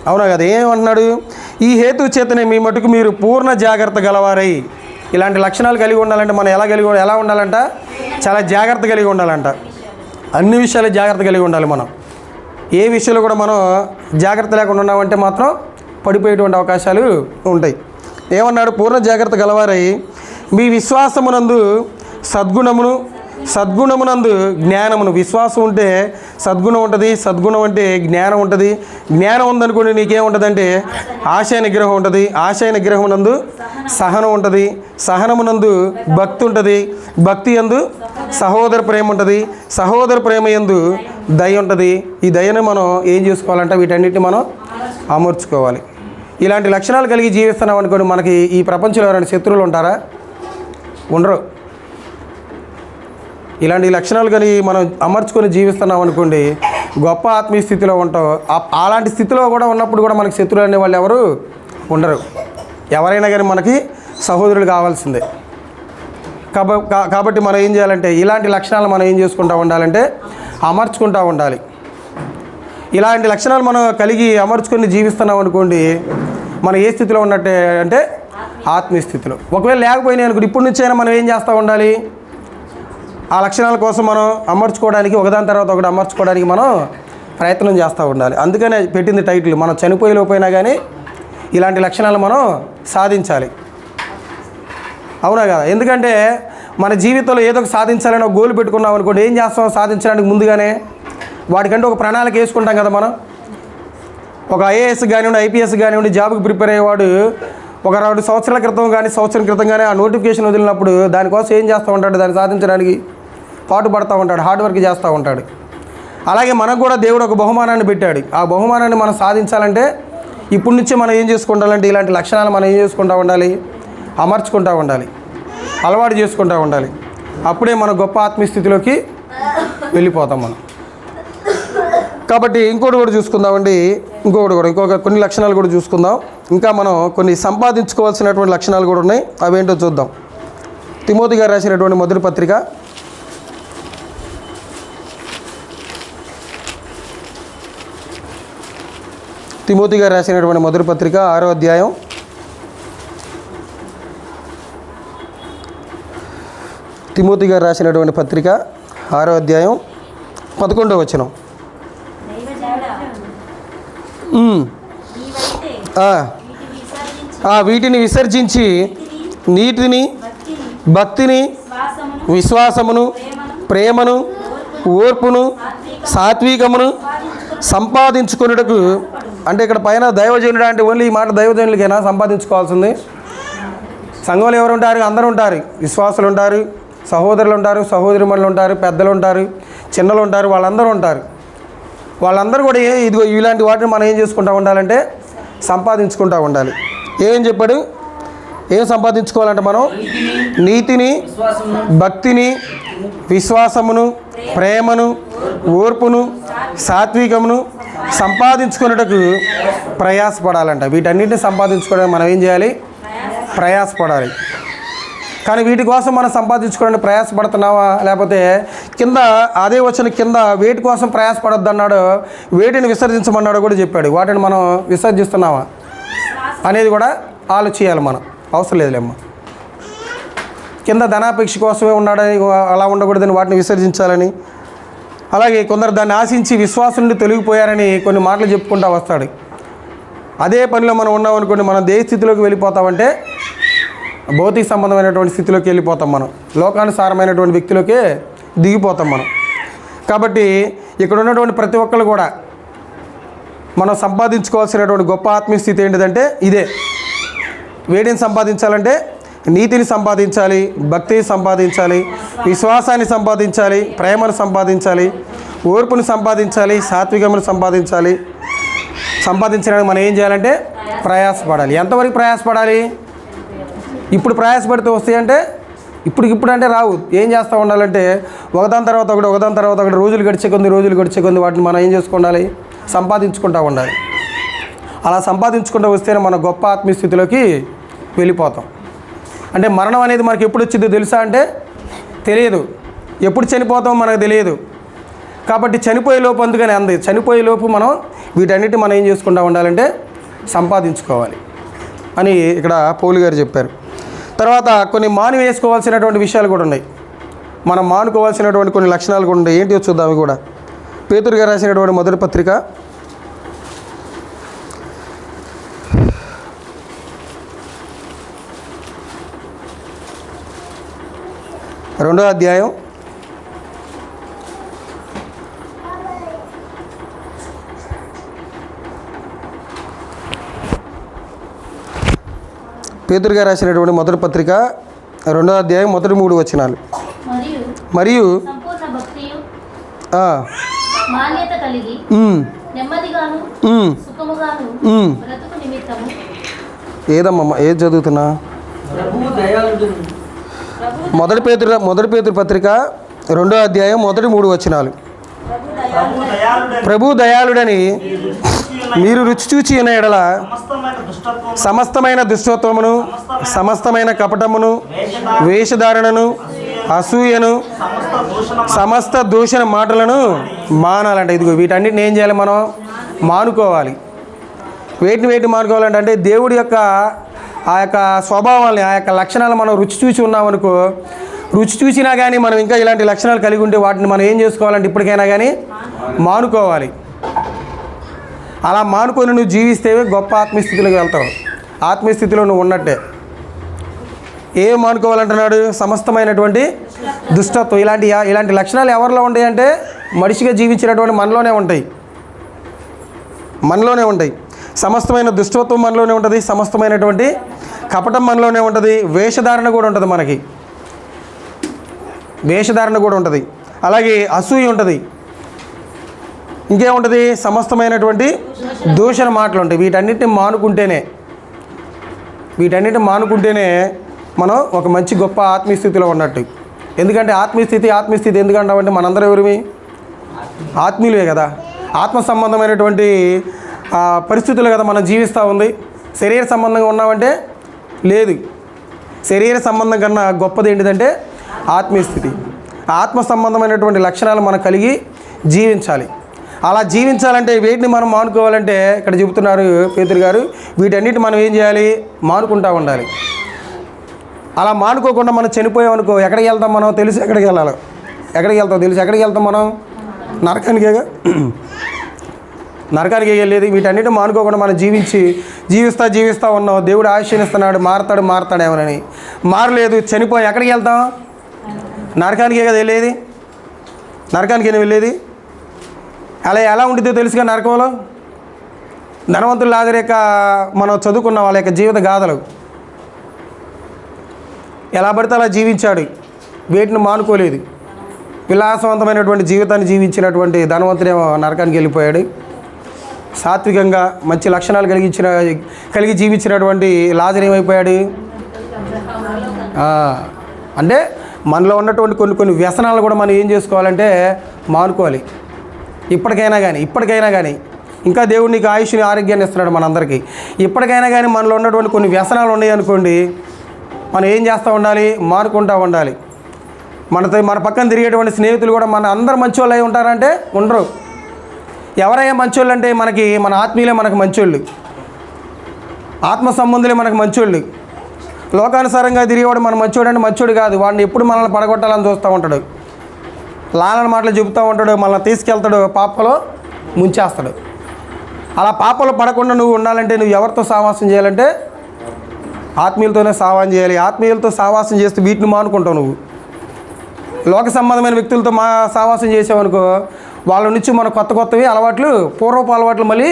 అవునా కదా? ఏమంటున్నాడు? ఈ హేతు చేతనే మీ మటుకు మీరు పూర్ణ జాగ్రత్త గలవారై. ఇలాంటి లక్షణాలు కలిగి ఉండాలంటే మనం ఎలా ఉండాలంట? చాలా జాగ్రత్త కలిగి ఉండాలంట. అన్ని విషయాలు జాగ్రత్త కలిగి ఉండాలి. మనం ఏ విషయంలో కూడా మనం జాగ్రత్త లేకుండా ఉన్నామంటే మాత్రం పడిపోయేటువంటి అవకాశాలు ఉంటాయి. ఏమన్నాడు? పూర్ణ జాగ్రత్త గలవారై మీ విశ్వాసమునందు సద్గుణమునందు జ్ఞానమును. విశ్వాసం ఉంటే సద్గుణం ఉంటుంది, సద్గుణం అంటే జ్ఞానం ఉంటుంది. జ్ఞానం ఉందనుకోండి నీకేముంటుందంటే ఆశయ నిగ్రహం ఉంటుంది. ఆశయ నిగ్రహమునందు సహనం ఉంటుంది. సహనమునందు భక్తి ఉంటుంది. భక్తి యందు సహోదర ప్రేమ ఉంటుంది. సహోదర ప్రేమ యందు దయ ఉంటుంది. ఈ దయని మనం ఏం చేసుకోవాలంటే వీటన్నిటిని మనం అమర్చుకోవాలి. ఇలాంటి లక్షణాలు కలిగి జీవిస్తున్నాం అనుకోండి, మనకి ఈ ప్రపంచంలో ఎవరైనా శత్రువులు ఉంటారా? ఉండరు. ఇలాంటి లక్షణాలు కలిగి మనం అమర్చుకొని జీవిస్తున్నాం అనుకోండి, గొప్ప ఆత్మీయ స్థితిలో ఉంటాం. అలాంటి స్థితిలో కూడా ఉన్నప్పుడు కూడా మనకి శత్రువులు అనే వాళ్ళు ఎవరు ఉండరు. ఎవరైనా కానీ మనకి సహోదరులు కావాల్సిందే. కాబట్టి మనం ఏం చేయాలంటే ఇలాంటి లక్షణాలు మనం ఏం చేసుకుంటూ ఉండాలంటే అమర్చుకుంటూ ఉండాలి. ఇలాంటి లక్షణాలు మనం కలిగి అమర్చుకొని జీవిస్తున్నాం అనుకోండి, మనం ఏ స్థితిలో ఉన్నట్టే అంటే ఆత్మీయ స్థితిలో. ఒకవేళ లేకపోయినాయి అనుకోండి, ఇప్పటి నుంచైనా మనం ఏం చేస్తూ ఉండాలి? ఆ లక్షణాల కోసం మనం అమర్చుకోవడానికి, ఒకదాని తర్వాత ఒకటి అమర్చుకోవడానికి మనం ప్రయత్నం చేస్తూ ఉండాలి. అందుకనే పెట్టింది టైటిల్, మనం చనిపోయేలోపోయినా కానీ ఇలాంటి లక్షణాలు మనం సాధించాలి. అవునా కదా? ఎందుకంటే మన జీవితంలో ఏదో ఒక సాధించాలని ఒక గోల్ పెట్టుకున్నాం అనుకోండి, ఏం చేస్తాం సాధించడానికి ముందుగానే? వాటికంటే ఒక ప్రణాళిక వేసుకుంటాం కదా మనం. ఒక ఐఏఎస్ కానివ్వండి, ఐపీఎస్ కానివ్వండి, జాబ్కి ప్రిపేర్ అయ్యేవాడు ఒక 2 సంవత్సరాల క్రితం కానీ సంవత్సరం క్రితం కానీ ఆ నోటిఫికేషన్ వదిలినప్పుడు దానికోసం ఏం చేస్తూ ఉంటాడు? దాన్ని సాధించడానికి పాటుపడుతూ ఉంటాడు, హార్డ్ వర్క్ చేస్తూ ఉంటాడు. అలాగే మనకు కూడా దేవుడు ఒక బహుమానాన్ని పెట్టాడు. ఆ బహుమానాన్ని మనం సాధించాలంటే ఇప్పటి నుంచే మనం ఏం చేసుకుంటామంటే ఇలాంటి లక్షణాలు మనం ఏం చేసుకుంటూ ఉండాలి? అమర్చుకుంటూ ఉండాలి, అలవాటు చేసుకుంటూ ఉండాలి. అప్పుడే మన గొప్ప ఆత్మీయ స్థితిలోకి వెళ్ళిపోతాం మనం. కాబట్టి ఇంకొకటి కూడా చూసుకుందామండి. ఇంకొక కొన్ని లక్షణాలు కూడా చూసుకుందాం. ఇంకా మనం కొన్ని సంపాదించుకోవాల్సినటువంటి లక్షణాలు కూడా ఉన్నాయి. అవేంటో చూద్దాం. తిమోతి గారు రాసినటువంటి మొదటి పత్రిక 6వ అధ్యాయం 11వ వచనం. వీటిని విసర్జించి నీతిని, భక్తిని, విశ్వాసమును, ప్రేమను, ఓర్పును, సాత్వికమును సంపాదించుకొనుటకు. అంటే ఇక్కడ పైన దైవజనుడు అంటే ఓన్లీ ఈ మాట దైవజనులకైనా సంపాదించుకోవాల్సింది. సంఘంలో ఎవరు ఉంటారు? అందరూ ఉంటారు. విశ్వాసులు ఉంటారు, సహోదరులు ఉంటారు, సహోదరిమణులు ఉంటారు, పెద్దలు ఉంటారు, చిన్నలు ఉంటారు, వాళ్ళందరూ ఉంటారు. వాళ్ళందరూ కూడా ఇదిగో ఇలాంటి వాటిని మనం ఏం చేసుకుంటూ ఉండాలంటే సంపాదించుకుంటూ ఉండాలి. ఏం చెప్పాడు? ఏం సంపాదించుకోవాలంటే మనం నీతిని, భక్తిని, విశ్వాసమును, ప్రేమను, ఓర్పును, సాత్వికమును సంపాదించుకున్నటకు ప్రయాసపడాలంట. వీటన్నిటిని సంపాదించుకోవడానికి మనం ఏం చేయాలి? ప్రయాసపడాలి. కానీ వీటి కోసం మనం సంపాదించుకోవడానికి ప్రయాసపడుతున్నావా? లేకపోతే కింద అదే వచ్చిన కింద వేటి కోసం ప్రయాసపడొద్దు అన్నాడు, వేటిని విసర్జించమన్నాడో కూడా చెప్పాడు. వాటిని మనం విసర్జిస్తున్నావా అనేది కూడా ఆలోచించాలి మనం. అవసరం లేదులేమ్మా. కింద ధనాపేక్ష కోసమే ఉన్నాడని, అలా ఉండకూడదని వాటిని విసర్జించాలని, అలాగే కొందరు దాన్ని ఆశించి విశ్వాసం నుండి తొలగిపోయారని కొన్ని మాటలు చెప్పుకుంటూ వస్తాడు. అదే పనిలో మనం ఉన్నామనుకోండి, మనం ఏ స్థితిలోకి వెళ్ళిపోతామంటే భౌతిక సంబంధమైనటువంటి స్థితిలోకి వెళ్ళిపోతాం. మనం లోకానుసారమైనటువంటి వ్యక్తిలోకే దిగిపోతాం మనం. కాబట్టి ఇక్కడ ఉన్నటువంటి ప్రతి ఒక్కరు కూడా మనం సంపాదించుకోవాల్సినటువంటి గొప్ప ఆత్మీయ స్థితి ఏంటిదంటే ఇదే. వేడిని సంపాదించాలంటే నీతిని సంపాదించాలి, భక్తిని సంపాదించాలి, విశ్వాసాన్ని సంపాదించాలి, ప్రేమను సంపాదించాలి, ఓర్పుని సంపాదించాలి, సాత్వికమును సంపాదించాలి. సంపాదించడానికి మనం ఏం చేయాలంటే ప్రయాసపడాలి. ఎంతవరకు ప్రయాసపడాలి? ఇప్పుడు ప్రయాసపడితే వస్తాయంటే ఇప్పుడు అంటే రావు. ఏం చేస్తూ ఉండాలంటే ఒకదాని తర్వాత ఒకటి రోజులు గడిచే కొద్ది వాటిని మనం ఏం చేసుకుండాలి? సంపాదించుకుంటూ ఉండాలి. అలా సంపాదించుకుంటూ వస్తేనే మన గొప్ప ఆత్మీయ స్థితిలోకి వెళ్ళిపోతాం. అంటే మరణం అనేది మనకి ఎప్పుడు వచ్చిందో తెలుసా అంటే తెలియదు. ఎప్పుడు చనిపోతామో మనకు తెలియదు. కాబట్టి చనిపోయే లోపు, అందుకని అంది, చనిపోయే లోపు మనం వీటన్నిటి మనం ఏం చేసుకుంటూ ఉండాలంటే సంపాదించుకోవాలి అని ఇక్కడ పౌలు గారు చెప్పారు. తర్వాత కొన్ని వేసుకోవాల్సినటువంటి విషయాలు కూడా ఉన్నాయి. మనం మానుకోవాల్సినటువంటి కొన్ని లక్షణాలు కూడా ఉన్నాయి. ఏంటి చూద్దాం అవి కూడా. పేతురు గారు రాసినటువంటి మొదటి పత్రిక 2వ అధ్యాయం 2వ అధ్యాయం మొదటి 3 వచనాలు. మరియు మాన్యత కలిగి నెమ్మదిగాను సుఖముగాను బ్రతుకు నిమిత్తము. ఏదమ్మా ఏది చదువుతున్నా? మొదటి పేతురు పత్రిక 2వ అధ్యాయం మొదటి 3 వచనాలు. ప్రభు దయాళుడని మీరు రుచి చూచి ఉన్న ఎడల సమస్తమైన దుష్టత్వమును, సమస్తమైన కపటమును, వేషధారణను, అసూయను, సమస్త దూషణ మాటలను మానాలంట. ఇదిగో వీటన్నిటిని ఏం చేయాలి? మనం మానుకోవాలి. వేటిని మానుకోవాలంటే అంటే దేవుడి యొక్క ఆ యొక్క స్వభావాల్ని, ఆ యొక్క లక్షణాలు మనం రుచి చూసి ఉన్నామనుకో, రుచి చూసినా కానీ మనం ఇంకా ఇలాంటి లక్షణాలు కలిగి ఉంటే వాటిని మనం ఏం చేసుకోవాలంటే ఇప్పటికైనా కానీ మానుకోవాలి. అలా మానుకొని నువ్వు జీవిస్తే గొప్ప ఆత్మీయ స్థితిలోకి వెళ్తావు. ఆత్మీయ స్థితిలో నువ్వు ఉన్నట్టే. ఏం మానుకోవాలంటున్నాడు? సమస్తమైనటువంటి దుష్టత్వం. ఇలాంటి లక్షణాలు ఎవరిలో ఉంటాయి అంటే మనిషిగా జీవించినటువంటి మనలోనే ఉంటాయి. సమస్తమైన దుష్టత్వం మనలోనే ఉంటుంది. సమస్తమైనటువంటి కపటం మనలోనే ఉంటుంది. వేషధారణ కూడా ఉంటుంది. అలాగే అసూయ ఉంటుంది. ఇంకేముంటుంది? సమస్తమైనటువంటి దూషణ మాటలు ఉంటాయి. వీటన్నిటిని మానుకుంటేనే మనం ఒక మంచి గొప్ప ఆత్మీయ స్థితిలో ఉన్నట్టు. ఎందుకంటే ఆత్మీయ స్థితి ఎందుకంటామంటే మనందరం ఎవరిమి? ఆత్మీయులే కదా. ఆత్మ సంబంధమైనటువంటి పరిస్థితులు కదా మనం జీవిస్తూ ఉంది. శరీర సంబంధంగా ఉన్నామంటే లేదు. శరీర సంబంధం కన్నా గొప్పది ఏంటిదంటే ఆత్మీయ స్థితి. ఆత్మ సంబంధమైనటువంటి లక్షణాలు మనం కలిగి జీవించాలి. అలా జీవించాలంటే వీటిని మనం మానుకోవాలంటే ఇక్కడ చెబుతున్నారు పేతురు గారు, వీటన్నిటి మనం ఏం చేయాలి? మానుకుంటూ ఉండాలి. అలా మానుకోకుండా మనం చనిపోయామనుకో ఎక్కడికి వెళ్తాం? మనం తెలుసు ఎక్కడికి వెళ్ళాలి. ఎక్కడికి వెళ్తాం మనం? నరకానికి వెళ్ళేది. వీటన్నిటి మానుకోకుండా మనం జీవిస్తూ ఉన్నాం. దేవుడు ఆశీర్వదిస్తున్నాడు, మారతాడేమోనని. మారలేదు, చనిపోయి ఎక్కడికి వెళ్తాం? నరకానికే కదా వెళ్ళేది. అలా ఎలా ఉంటుందో తెలుసుగా నరకంలో. ధనవంతులు లాజరు యొక్క మనం చదువుకున్న వాళ్ళ యొక్క జీవిత గాథలు. ఎలా పడితే అలా జీవించాడు, వేటిని మానుకోలేదు. విలాసవంతమైనటువంటి జీవితాన్ని జీవించినటువంటి ధనవంతుడేమో నరకానికి వెళ్ళిపోయాడు. సాత్వికంగా మంచి లక్షణాలు కలిగి జీవించినటువంటి లాజరు ఏమైపోయాడు? అంటే మనలో ఉన్నటువంటి కొన్ని వ్యసనాలు కూడా మనం ఏం చేసుకోవాలంటే మానుకోవాలి. ఇప్పటికైనా కానీ ఇంకా దేవుడు నీకు ఆయుష్ని, ఆరోగ్యాన్ని ఇస్తున్నాడు మనందరికీ. ఇప్పటికైనా కానీ మనలో ఉన్నటువంటి కొన్ని వ్యసనాలు ఉన్నాయి అనుకోండి, మనం ఏం చేస్తూ ఉండాలి? మానుకుంటూ ఉండాలి. మన పక్కన తిరిగేటువంటి స్నేహితులు కూడా మన అందరు మంచోళ్ళు అయి ఉంటారంటే ఉండరు. ఎవరయ్యా మంచోళ్ళు అంటే మన ఆత్మీయులే మనకు మంచోళ్ళు, ఆత్మ సంబంధులే మనకు మంచోళ్ళు. లోకానుసారంగా తిరిగేవాడు మన మంచోడు అంటే మంచోడు కాదు, వాడిని ఎప్పుడు మనల్ని పడగొట్టాలని చూస్తూ ఉంటాడు, లాలన మాటలు చెబుతూ ఉంటాడు, మనల్ని తీసుకెళ్తాడు, పాపలో ముంచేస్తాడు. అలా పాపలో పడకుండా నువ్వు ఉండాలంటే నువ్వు ఎవరితో సావాసం చేయాలంటే ఆత్మీయులతోనే సావాసం చేయాలి. ఆత్మీయులతో సావాసం చేస్తే వీటిని మానుకుంటావు. నువ్వు లోక సంబంధమైన వ్యక్తులతో సావాసం చేసావనుకో, వాళ్ళ నుంచి మనం కొత్తవి అలవాట్లు, పూర్వపు అలవాట్లు మళ్ళీ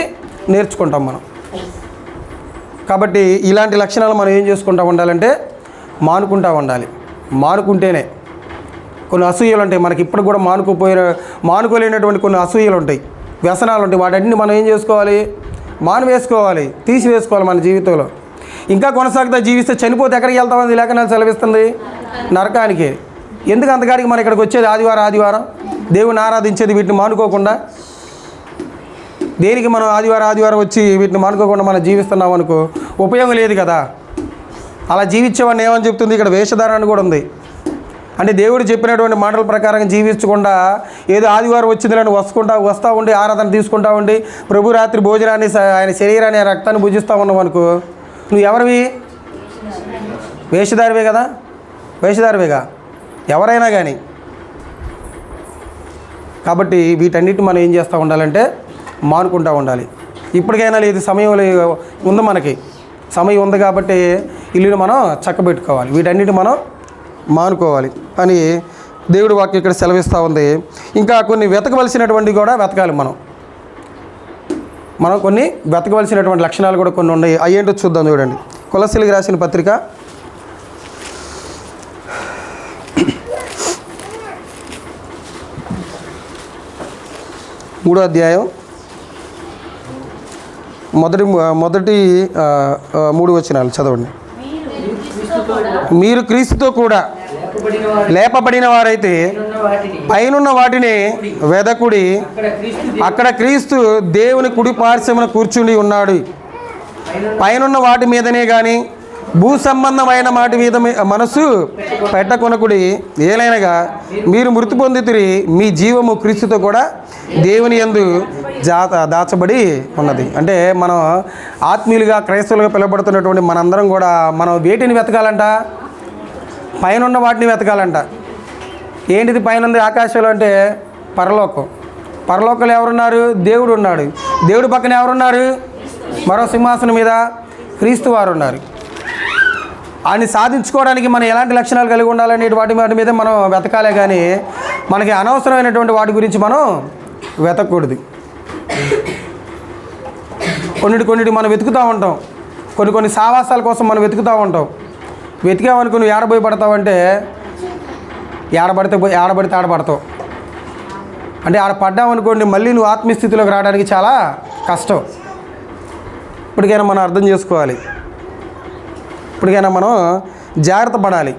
నేర్చుకుంటాం మనం. కాబట్టి ఇలాంటి లక్షణాలు మనం ఏం చేసుకుంటూ ఉండాలంటే మానుకుంటూ ఉండాలి. మానుకుంటేనే కొన్ని అసూయలు ఉంటాయి మనకి, ఇప్పుడు కూడా మానుకోలేనటువంటి కొన్ని అసూయలు ఉంటాయి, వ్యసనాలు ఉంటాయి. వాటన్నింటిని మనం ఏం చేసుకోవాలి? మానివేసుకోవాలి, తీసివేసుకోవాలి మన జీవితంలో. ఇంకా కొనసాగుతా జీవిస్తే చనిపోతే ఎక్కడికి వెళ్తామని లేఖనాలు సెలవిస్తుంది? నరకానికి. ఎందుకు అంతకాడికి మనం ఇక్కడికి వచ్చేది ఆదివారం దేవుని ఆరాధించేది? వీటిని మానుకోకుండా దేనికి మనం ఆదివారం వచ్చి వీటిని మానుకోకుండా మనం జీవిస్తున్నాం అనుకో, ఉపయోగం లేదు కదా. అలా జీవించేవాడిని ఏమని చెప్తుంది ఇక్కడ? వేషధారణ కూడా ఉంది. అంటే దేవుడు చెప్పినటువంటి మాటల ప్రకారం జీవించకుండా ఏదో ఆదివారం వచ్చిందని వస్తూ ఉండి ఆరాధన తీసుకుంటా ఉండి ప్రభు రాత్రి భోజనాన్ని, ఆయన శరీరాన్ని, ఆయన రక్తాన్ని భుజిస్తూ ఉన్నావు అనుకో, నువ్వు ఎవరివి? వేషధారివే కదా, వేషధారివేగా ఎవరైనా కానీ. కాబట్టి వీటన్నిటి మనం ఏం చేస్తూ ఉండాలంటే మానుకుంటూ ఉండాలి. ఇప్పటికైనా లేదు, సమయం ఉంది, మనకి సమయం ఉంది కాబట్టి ఇల్లుని మనం చక్కబెట్టుకోవాలి, వీటన్నిటి మనం మానుకోవాలి అని దేవుడి వాక్యం ఇక్కడ సెలవిస్తూ ఉంది. ఇంకా కొన్ని వెతకవలసినటువంటి కూడా వెతకాలి. మనం కొన్ని వెతకవలసినటువంటి లక్షణాలు కూడా కొన్ని ఉన్నాయి. అయ్యేంటో చూద్దాం. చూడండి, కొలస్సీలకు రాసిన పత్రిక 3వ అధ్యాయం మొదటి 3 వచనాలు చదవండి. మీరు క్రీస్తుతో కూడా లేపబడిన వారైతే పైనున్న వాటిని వెదకుడి, అక్కడ క్రీస్తు దేవుని కుడి పార్శ్వమున కూర్చుని ఉన్నాడు. పైనున్న వాటి మీదనే కానీ భూ సంబంధమైన వాటి మీద మనసు పెట్టకొనకుడి. ఏలైనగా మీరు మృతి పొందితిరి, మీ జీవము క్రీస్తుతో కూడా దేవుని యందు దాచబడి ఉన్నది. అంటే మనం ఆత్మీయులుగా క్రైస్తవులుగా పిలువబడుతున్నటువంటి మనందరం కూడా మనం వేటిని వెతకాలంట? పైన వాటిని వెతకాలంట. ఏంటిది పైన ఆకాశంలో అంటే? పరలోకం. పరలోకంలో ఎవరున్నారు? దేవుడు ఉన్నాడు. దేవుడి పక్కన ఎవరున్నారు? మరో సింహాసనం మీద క్రీస్తు వారు ఉన్నారు. ఆయన సాధించుకోవడానికి మనం ఎలాంటి లక్షణాలు కలిగి ఉండాలనే వాటి మీద మనం వెతకాలే కానీ మనకి అనవసరమైనటువంటి వాటి గురించి మనం వెతకూడదు. కొన్నిటి మనం వెతుకుతూ ఉంటాం, కొన్ని సావాసాల కోసం మనం వెతుకుతూ ఉంటాం. వెతికామనుకో నువ్వు ఏడబోయి పడతావంటే ఆడబడితే ఆడపడతావు. అంటే ఆడ పడ్డామనుకోండి మళ్ళీ నువ్వు ఆత్మీయస్థితిలోకి రావడానికి చాలా కష్టం. ఇప్పటికైనా మనం అర్థం చేసుకోవాలి, ఇప్పటికైనా మనం జాగ్రత్త పడాలి.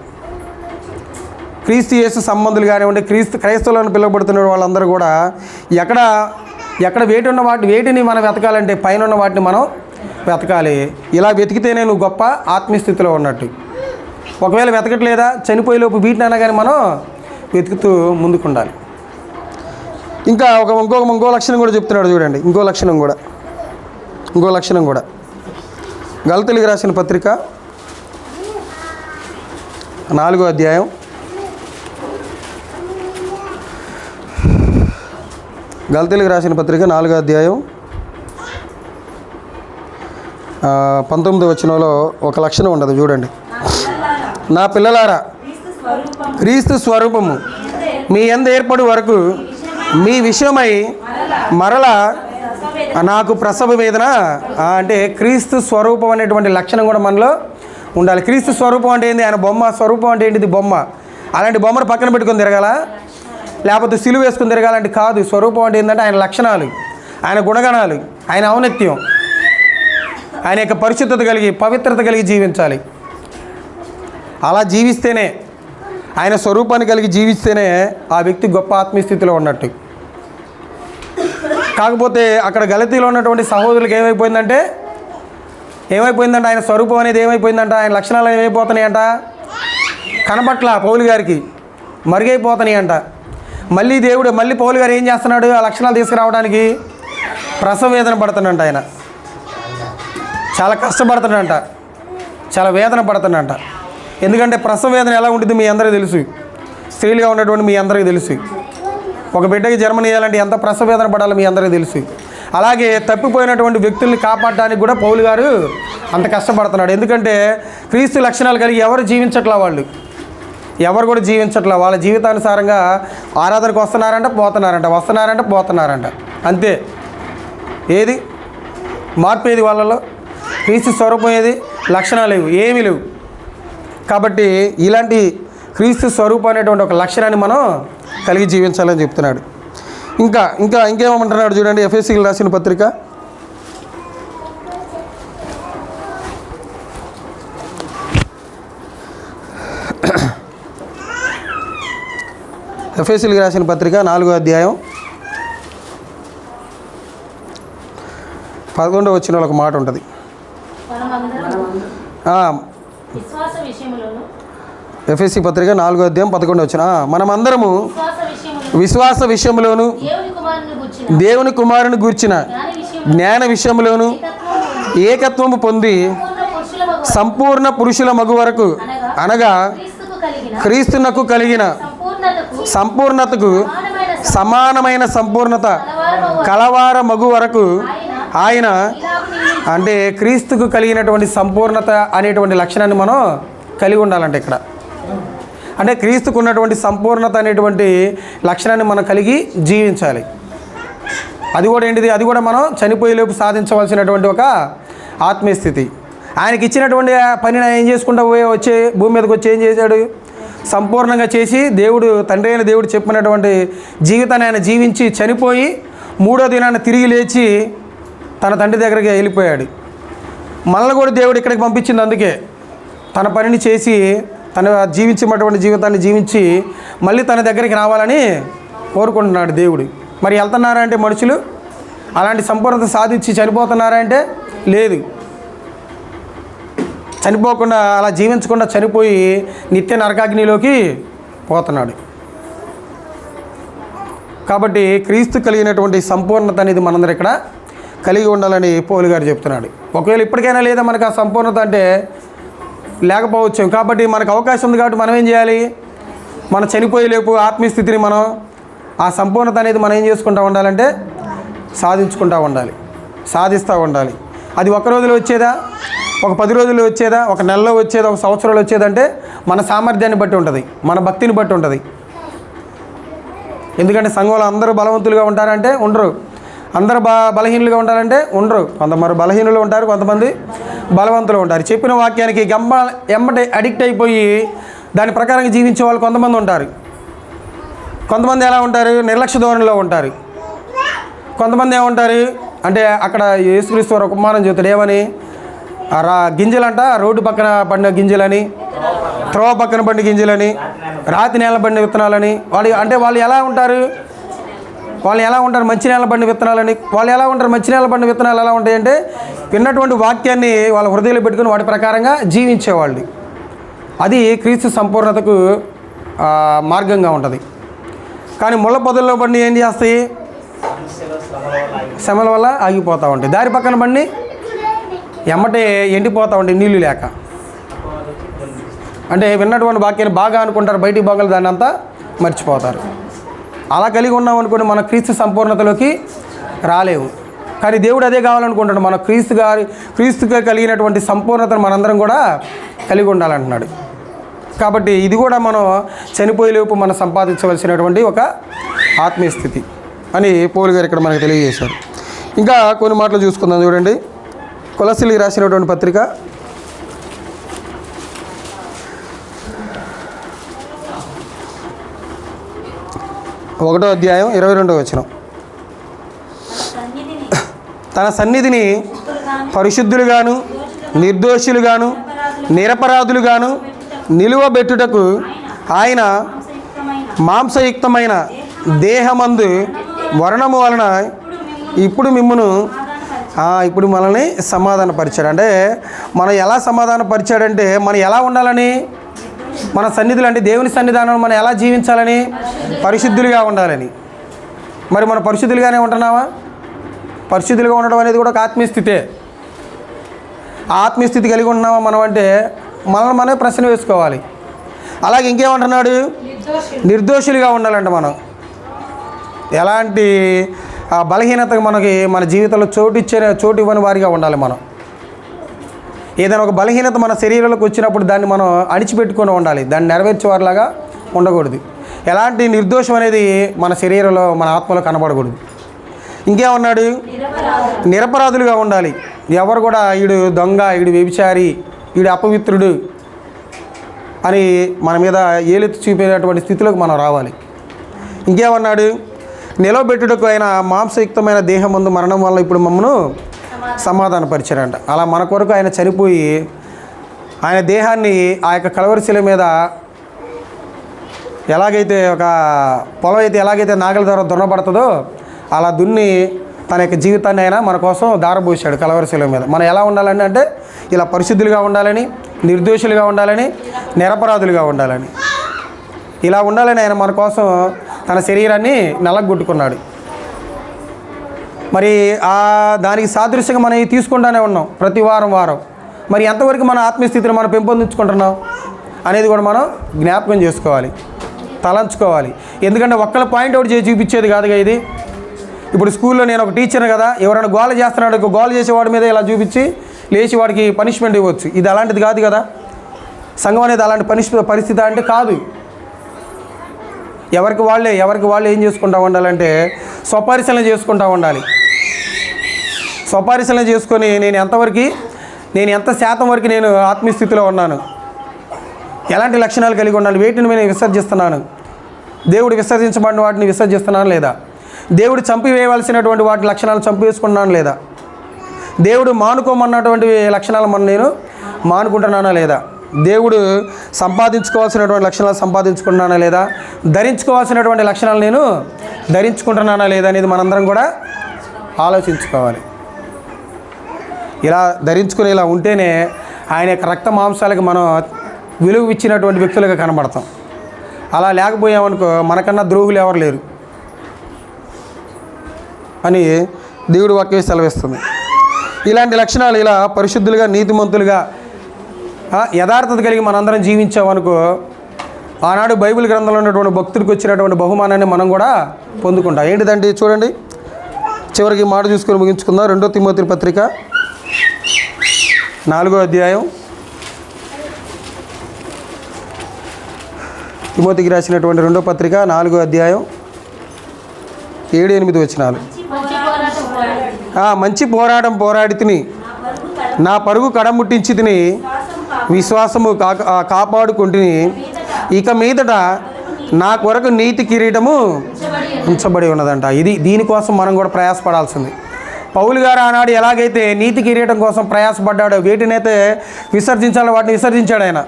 క్రీస్తు యేసు సంబంధులు కానివ్వండి, క్రైస్తవులను పిలువబడుతున్న వాళ్ళందరూ కూడా ఎక్కడ వేటిని మనం వెతకాలంటే పైన ఉన్న వాటిని మనం వెతకాలి. ఇలా వెతికితేనే నువ్వు గొప్ప ఆత్మీయస్థితిలో ఉన్నట్టు. ఒకవేళ వెతకట్లేదా, చనిపోయేలోపు వీటినైనా కానీ మనం వెతుకుతూ ముందుకుండాలి. ఇంకా ఇంకో లక్షణం కూడా చెప్తున్నాడు చూడండి. ఇంకో లక్షణం కూడా గలతీయులకు రాసిన పత్రిక 4వ అధ్యాయం 4వ అధ్యాయం 19వ వచనంలో ఒక లక్షణం ఉండదు చూడండి. నా పిల్లలారా, క్రీస్తు స్వరూపము మీ యందు ఏర్పడు వరకు మీ విషయమై మరలా నాకు ప్రసవ వేదన. అంటే క్రీస్తు స్వరూపం అనేటువంటి లక్షణం కూడా మనలో ఉండాలి. క్రీస్తు స్వరూపం అంటే ఏంది? ఆయన బొమ్మ. స్వరూపం అంటే ఏంటిది? బొమ్మ. అలాంటి బొమ్మను పక్కన పెట్టుకొని తిరగాల, లేకపోతే సిలువ వేసుకొని తిరగాలంటే కాదు. స్వరూపం అంటే ఏంటంటే ఆయన లక్షణాలు, ఆయన గుణగణాలు, ఆయన ఔన్నత్యం, ఆయన యొక్క పరిశుద్ధత కలిగి, పవిత్రత కలిగి జీవించాలి. అలా జీవిస్తేనే, ఆయన స్వరూపాన్ని కలిగి జీవిస్తేనే ఆ వ్యక్తి గొప్ప ఆత్మీయస్థితిలో ఉన్నట్టు. కాకపోతే అక్కడ గలతీలో ఉన్నటువంటి సహోదరులకు ఏమైపోయిందంటే ఆయన స్వరూపం అనేది ఏమైపోయిందంట, ఆయన లక్షణాలు ఏమైపోతున్నాయంట, కనబట్ల పౌలు గారికి మరుగైపోతున్నాయి అంట. మళ్ళీ పౌలు గారు ఏం చేస్తున్నాడు? ఆ లక్షణాలు తీసుకురావడానికి ప్రసవ వేదన పడుతున్నాడంట. ఆయన చాలా కష్టపడుతున్నాడంట. చాలా వేదన పడుతున్నట. ఎందుకంటే ప్రసవ వేదన ఎలా ఉంటుంది మీ అందరికీ తెలుసు, స్త్రీలుగా ఉన్నటువంటి మీ అందరికీ తెలుసు. ఒక బిడ్డకి జన్మనియాలంటే ఎంత ప్రసవ వేదన పడాలో మీ అందరికీ తెలుసు. అలాగే తప్పిపోయినటువంటి వ్యక్తుల్ని కాపాడడానికి కూడా పౌలు గారు అంత కష్టపడుతున్నాడు. ఎందుకంటే క్రీస్తు లక్షణాలు కలిగి ఎవరు జీవించట్లా, ఎవరు కూడా జీవించట్లా. వాళ్ళ జీవితానుసారంగా ఆరాధనకు వస్తున్నారంట అంతే. ఏది మార్పు ఏది వాళ్ళలో? క్రీస్తు స్వరూపం ఏది? లక్షణాలు లేవు, ఏమీ లేవు. కాబట్టి ఇలాంటి క్రీస్తు స్వరూపం అనేటువంటి ఒక లక్షణాన్ని మనం కలిగి జీవించాలని చెప్తున్నాడు. ఇంకేమంటున్నాడు చూడండి, ఎఫెసీయులకు రాసిన పత్రిక ఎఫెసీయులకు రాసిన పత్రిక 4వ అధ్యాయం 11వ వచనంలో ఒక మాట ఉంటుంది. ఎఫెసీ పత్రిక 4వ అధ్యాయం 11వ వచనం, మనమందరము విశ్వాస విషయంలోను దేవుని కుమారుని గూర్చిన జ్ఞాన విషయంలోను ఏకత్వము పొంది సంపూర్ణ పురుషుల మగు వరకు, అనగా క్రీస్తునకు కలిగిన సంపూర్ణతకు సమానమైన సంపూర్ణత కలవార మగు వరకు ఆయన, అంటే క్రీస్తుకు కలిగినటువంటి సంపూర్ణత అనేటువంటి లక్షణాన్ని మనం కలిగి ఉండాలంటే ఇక్కడ, అంటే క్రీస్తుకు ఉన్నటువంటి సంపూర్ణత అనేటువంటి లక్షణాన్ని మనం కలిగి జీవించాలి. అది కూడా ఏంటిది? అది కూడా మనం చనిపోయేలోపు సాధించవలసినటువంటి ఒక ఆత్మీయ స్థితి. ఆయనకి ఇచ్చినటువంటి పనిని ఆయన ఏం చేసుకుంటూ వచ్చే భూమి మీదకి వచ్చి ఏం చేశాడు? సంపూర్ణంగా చేసి దేవుడు, తండ్రి అయిన దేవుడు చెప్పినటువంటి జీవితాన్ని ఆయన జీవించి చనిపోయి 3వ దినాన్ని తిరిగి లేచి తన తండ్రి దగ్గరికి వెళ్ళిపోయాడు. మనల్ని కూడా దేవుడు ఇక్కడికి పంపించింది అందుకే. తన పనిని చేసి తన జీవించినటువంటి జీవితాన్ని జీవించి మళ్ళీ తన దగ్గరికి రావాలని కోరుకుంటున్నాడు దేవుడు. మరి వెళ్తున్నారంటే మనుషులు అలాంటి సంపూర్ణత సాధించి చనిపోతున్నారంటే లేదు. చనిపోకుండా, అలా జీవించకుండా చనిపోయి నిత్య నరకాగ్నిలోకి పోతున్నాడు. కాబట్టి క్రీస్తు కలిగినటువంటి సంపూర్ణత అనేది మనందరం ఇక్కడ కలిగి ఉండాలని పౌలు గారు చెప్తున్నాడు. ఒకవేళ ఇప్పటికైనా లేదా మనకు ఆ సంపూర్ణత అంటే లేకపోవచ్చు. కాబట్టి మనకు అవకాశం ఉంది కాబట్టి మనం ఏం చేయాలి? మన చనిపోయేలేపు ఆత్మీయ స్థితిని మనం, ఆ సంపూర్ణత అనేది మనం ఏం చేసుకుంటూ ఉండాలంటే సాధించుకుంటూ ఉండాలి, సాధిస్తూ ఉండాలి. అది ఒక రోజులో వచ్చేదా, ఒక 10 రోజుల్లో వచ్చేదా, ఒక నెలలో వచ్చేదా, ఒక సంవత్సరంలో వచ్చేదంటే మన సామర్థ్యాన్ని బట్టి ఉంటుంది, మన భక్తిని బట్టి ఉంటుంది. ఎందుకంటే సంఘంలో అందరూ బలవంతులుగా ఉంటారంటే ఉండరు, అందరూ బలహీనులుగా ఉంటారంటే ఉండరు. కొంతమంది బలహీనులు ఉంటారు, కొంతమంది బలవంతులు ఉంటారు. చెప్పిన వాక్యానికి ఎమ్మటే అడిక్ట్ అయిపోయి దాని ప్రకారంగా జీవించే వాళ్ళు కొంతమంది ఉంటారు. కొంతమంది ఎలా ఉంటారు? నిర్లక్ష్య ధోరణిలో ఉంటారు. కొంతమంది ఏమంటారు అంటే, అక్కడ యేసుక్రీస్తు వారు ఉపమానం చెబుతాడు. ఏమని? గింజలంట రోడ్డు పక్కన పండిన గింజలని, త్రోవ పక్కన పండిన గింజలని, రాతి నేల పండిన విత్తనాలని. వాళ్ళు ఎలా ఉంటారు? మంచి నేల పండిన విత్తనాలని. వాళ్ళు ఎలా ఉంటారు? మంచి నేల పండిన విత్తనాలు ఎలా ఉంటాయంటే, విన్నటువంటి వాక్యాన్ని వాళ్ళ హృదయంలో పెట్టుకుని వాటి ప్రకారంగా జీవించేవాళ్ళు. అది క్రీస్తు సంపూర్ణతకు మార్గంగా ఉంటుంది. కానీ ముళ్ళ పొదల్లో బండి ఏం చేస్తాయి? శ్రమల వల్ల ఆగిపోతూ ఉంటాయి. దారి పక్కన బండి ఎమ్మటే ఎండిపోతూ ఉంటాయి నీళ్ళు లేక. అంటే విన్నటువంటి వాక్యాన్ని బాగా అనుకుంటారు, బయటికి బాగా దాన్ని అంతా మర్చిపోతారు. అలా కలిగి ఉన్నాం అనుకోండి, మన క్రీస్తు సంపూర్ణతలోకి రాలేవు. కానీ దేవుడు అదే కావాలనుకుంటాడు. మన క్రీస్తుగా కలిగినటువంటి సంపూర్ణతను మనందరం కూడా కలిగి ఉండాలంటున్నాడు. కాబట్టి ఇది కూడా మనం చనిపోయేలోపు మనం సంపాదించవలసినటువంటి ఒక ఆత్మీయ స్థితి అని పౌలు గారు ఇక్కడ మనకు తెలియజేశారు. ఇంకా కొన్ని మాటలు చూసుకుందాం చూడండి. కొలస్సీలకు రాసినటువంటి పత్రిక 1వ అధ్యాయం 22వ వచనం, తన సన్నిధిని పరిశుద్ధులుగాను నిర్దోషులుగాను నిరపరాధులుగాను నిలువబెట్టుటకు ఆయన మాంసయుక్తమైన దేహమందు వర్ణము వలన ఇప్పుడు మనల్ని సమాధానపరిచాడు. అంటే మనం ఎలా సమాధానపరిచాడంటే, మనం ఎలా ఉండాలని, మన సన్నిధులు అంటే దేవుని సన్నిధానం మనం ఎలా జీవించాలని? పరిశుద్ధులుగా ఉండాలని. మరి మనం పరిశుద్ధులుగానే ఉంటున్నావా? పరిశుద్ధులుగా ఉండడం అనేది కూడా ఒక ఆత్మీయ స్థితే. ఆత్మీయ స్థితి కలిగి ఉంటున్నామా మనం అంటే మనల్ని మనమే ప్రశ్న వేసుకోవాలి. అలాగే ఇంకేమంటున్నాడు, నిర్దోషులుగా ఉండాలంట. మనం ఎలాంటి బలహీనతకు మనకి మన జీవితంలో చోటు ఇవ్వని వారిగా ఉండాలి. మనం ఏదైనా ఒక బలహీనత మన శరీరంలోకి వచ్చినప్పుడు దాన్ని మనం అణిచిపెట్టుకొని ఉండాలి, దాన్ని నెరవేర్చేవారిలాగా ఉండకూడదు. ఎలాంటి నిర్దోషం అనేది మన శరీరంలో మన ఆత్మలో కనబడకూడదు. ఇంకేమన్నాడు, నిరపరాధులుగా ఉండాలి. ఎవరు కూడా ఈడు దొంగ, ఈడు వ్యభిచారి, ఈడు అపవిత్రుడు అని మన మీద ఏలెత్తి చూపేటటువంటి స్థితిలోకి మనం రావాలి. ఇంకేమన్నాడు, నిలవబెట్టుటకు ఆయన మాంసయుక్తమైన దేహం ముందు మరణం వల్ల ఇప్పుడు మమ్మను సమాధానపరిచారంట. అలా మన కొరకు ఆయన చనిపోయి ఆయన దేహాన్ని ఆ యొక్క కలవరి శిల మీద ఎలాగైతే ఒక పొలం అయితే ఎలాగైతే నాగల ద్వారా దున్నబడుతుందో అలా దున్ని తన యొక్క జీవితాన్ని ఆయన మన కోసం దారబోసాడు కలవరి శిల మీద. మనం ఎలా ఉండాలని అంటే ఇలా పరిశుద్ధులుగా ఉండాలని, నిర్దోషులుగా ఉండాలని, నిరపరాధులుగా ఉండాలని, ఇలా ఉండాలని ఆయన మన కోసం తన శరీరాన్ని నలగొట్టుకున్నాడు. మరి దానికి సాదృశ్యంగా మనం తీసుకుంటూనే ఉన్నాం ప్రతి వారం. మరి ఎంతవరకు మన ఆత్మీయస్థితిని మనం పెంపొందించుకుంటున్నాం అనేది కూడా మనం జ్ఞాపకం చేసుకోవాలి, తలంచుకోవాలి. ఎందుకంటే ఒక్కళ్ళ పాయింట్ అవుట్ చేసి చూపించేది కాదుగా ఇది. ఇప్పుడు స్కూల్లో నేను ఒక టీచర్ని కదా, ఎవరైనా గోల చేస్తున్నాడు, గోల చేసేవాడి మీద ఇలా చూపించి లేచి వాడికి పనిష్మెంట్ ఇవ్వచ్చు. ఇది అలాంటిది కాదు కదా. సంఘం అనేది అలాంటి పరిస్థితి అంటే కాదు. ఎవరికి వాళ్ళే ఏం చేసుకుంటూ ఉండాలంటే స్వపరిశీలన చేసుకుంటూ ఉండాలి. స్వపరిశీలన చేసుకొని నేను ఎంత శాతం వరకు నేను ఆత్మీయ స్థితిలో ఉన్నాను, ఎలాంటి లక్షణాలు కలిగి ఉన్నాను, వేటిని నేను విసర్జిస్తున్నాను, దేవుడు విసర్జించబడిన వాటిని విసర్జిస్తున్నాను లేదా, దేవుడు చంపివేయవలసినటువంటి వాటి లక్షణాలు చంపివేసుకున్నాను లేదా, దేవుడు మానుకోమన్నటువంటి లక్షణాలు నేను మానుకుంటున్నానా లేదా, దేవుడు సంపాదించుకోవాల్సినటువంటి లక్షణాలు సంపాదించుకుంటున్నానా లేదా, ధరించుకోవాల్సినటువంటి లక్షణాలు నేను ధరించుకుంటున్నానా లేదా అనేది మనందరం కూడా ఆలోచించుకోవాలి. ఇలా ధరించుకుని ఇలా ఉంటేనే ఆయన యొక్క రక్త మాంసాలకు మనం విలువ ఇచ్చినటువంటి వ్యక్తులుగా కనబడతాం. అలా లేకపోయామనుకో మనకన్నా ద్రోహులు ఎవరు లేరు అని దేవుడు వాక్యం సెలవిస్తుంది. ఇలాంటి లక్షణాలు ఇలా పరిశుద్ధులుగా, నీతిమంతులుగా, యథార్థత కలిగి మనందరం జీవించామనుకో ఆనాడు బైబిల్ గ్రంథంలో ఉన్నటువంటి భక్తుడికి వచ్చినటువంటి బహుమానాన్ని మనం కూడా పొందుకుంటాం. ఏంటిదంటే చూడండి, చివరికి మాట చూసుకొని ముగించుకుందాం. 2 తిమోతి పత్రిక 4వ అధ్యాయం, తిమోతికి రాసినటువంటి 2వ పత్రిక 4వ అధ్యాయం 7-8 వచనాలు. మంచి పోరాటం పోరాడి తిని నా పరుగు కడముట్టించి తిని విశ్వాసము కాపాడుకుంటుని ఇక మీదట నా కొరకు నీతి కిరీటము ఉంచబడి ఉన్నదంట. దీనికోసం మనం కూడా ప్రయాసపడాల్సింది. పౌలు గారు ఆనాడు ఎలాగైతే నీతి కిరీటం కోసం ప్రయాసపడ్డాడో, వేటినైతే విసర్జించాలో వాటిని విసర్జించాడు ఆయన,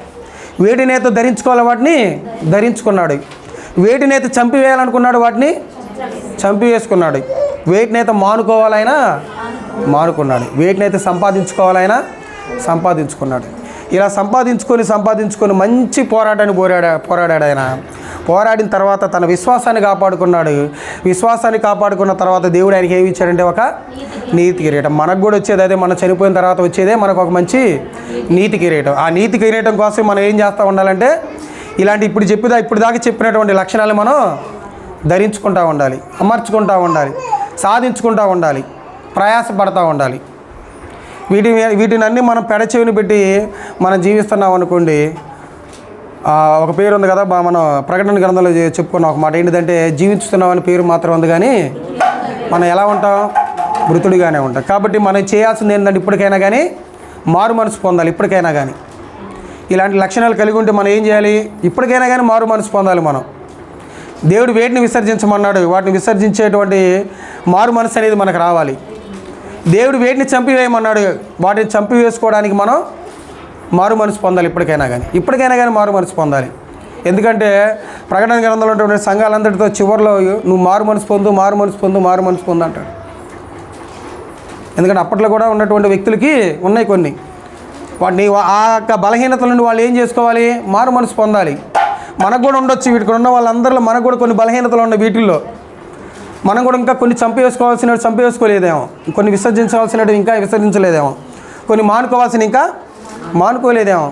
వేటినైతే ధరించుకోవాలో వాటిని ధరించుకున్నాడు, వేటినైతే చంపివేయాలనుకున్నాడు వాటిని చంపివేసుకున్నాడు, వేటినైతే మానుకోవాలైనా మానుకున్నాడు, వేటినైతే సంపాదించుకోవాలైనా సంపాదించుకున్నాడు. ఇలా సంపాదించుకొని మంచి పోరాటాన్ని పోరాడాడు ఆయన. పోరాడిన తర్వాత తన విశ్వాసాన్ని కాపాడుకున్నాడు. విశ్వాసాన్ని కాపాడుకున్న తర్వాత దేవుడు ఆయనకి ఏమి ఇచ్చాడంటే ఒక నీతి కిరీటం. మనకు కూడా వచ్చేది అదే, మనం చనిపోయిన తర్వాత వచ్చేదే మనకు ఒక మంచి నీతి కిరీటం. ఆ నీతి కిరీటం కోసం మనం ఏం చేస్తూ ఉండాలంటే ఇలాంటి ఇప్పుడు దాకా చెప్పినటువంటి లక్షణాలు మనం ధరించుకుంటూ ఉండాలి, అమర్చుకుంటూ ఉండాలి, సాధించుకుంటూ ఉండాలి, ప్రయాసపడతా ఉండాలి. వీటిని అన్నీ మనం పెడచెవిని పెట్టి మనం జీవిస్తున్నాం అనుకోండి. ఒక పేరు ఉంది కదా, మనం ప్రకటన గ్రంథంలో చెప్పుకున్నాం ఒక మాట, ఏంటిదంటే జీవిస్తున్నాం అని పేరు మాత్రం ఉంది కానీ మనం ఎలా ఉంటాం, మృతుడిగానే ఉంటాం. కాబట్టి మనం చేయాల్సింది ఏంటంటే ఇప్పటికైనా కానీ మారు మనసు పొందాలి. ఇప్పటికైనా కానీ ఇలాంటి లక్షణాలు కలిగి ఉంటే మనం ఏం చేయాలి, ఇప్పటికైనా కానీ మారు మనసు పొందాలి. మనం దేవుడు వేటిని విసర్జించమన్నాడు వాటిని విసర్జించేటువంటి మారు మనసు అనేది మనకు రావాలి. దేవుడు వేటిని చంపివేయమన్నాడు వాటిని చంపివేసుకోవడానికి మనం మారు మనసు పొందాలి. ఇప్పటికైనా కానీ మారు మనసు పొందాలి. ఎందుకంటే ప్రకటన గ్రంథంలో ఉన్నటువంటి సంఘాలందరితో చివరిలో నువ్వు మారు మనసు పొందు అంటాడు. ఎందుకంటే అప్పట్లో కూడా ఉన్నటువంటి వ్యక్తులకి ఉన్నాయి కొన్ని, వాటిని ఆ యొక్క బలహీనతల నుండి వాళ్ళు ఏం చేసుకోవాలి, మారు మనసు పొందాలి. మనకు కూడా ఉండొచ్చు, వీటికి ఉన్న వాళ్ళందరిలో మనకు కూడా కొన్ని బలహీనతలు ఉన్నాయి. వీటిల్లో మనం కూడా ఇంకా కొన్ని చంపివేసుకోలేదేమో, కొన్ని విసర్జించవలసినవి ఇంకా విసర్జించలేదేమో. కొన్ని మానుకోవాల్సిన ఇంకా మానుకోలేదేమో.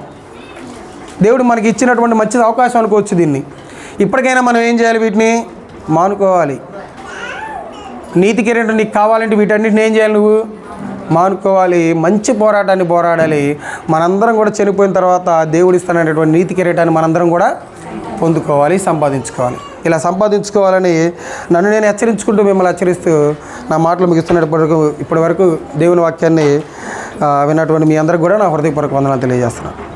దేవుడు మనకి ఇచ్చినటువంటి మంచి అవకాశం అనుకోవచ్చు దీన్ని. ఇప్పటికైనా మనం ఏం చేయాలి? వీటిని మానుకోవాలి. నీతి కిరీటం నీకు కావాలంటే వీటన్నిటిని ఏం చేయాలి? నువ్వు మానుకోవాలి. మంచి పోరాటాన్ని పోరాడాలి. మనందరం కూడా చనిపోయిన తర్వాత దేవుడు ఇస్తాననేటువంటి నీతి కిరీటాన్ని మనందరం కూడా పొందుకోవాలి, సంపాదించుకోవాలి. ఇలా సంపాదించుకోవాలని నన్ను నేను హెచ్చరించుకుంటూ మిమ్మల్ని హెచ్చరిస్తూ నా మాటలు ముగిస్తున్నప్పటి వరకు దేవుని వాక్యాన్ని విన్నటువంటి మీ అందరికి కూడా నా హృదయపూర్వక వందనాలు తెలియజేస్తున్నాను.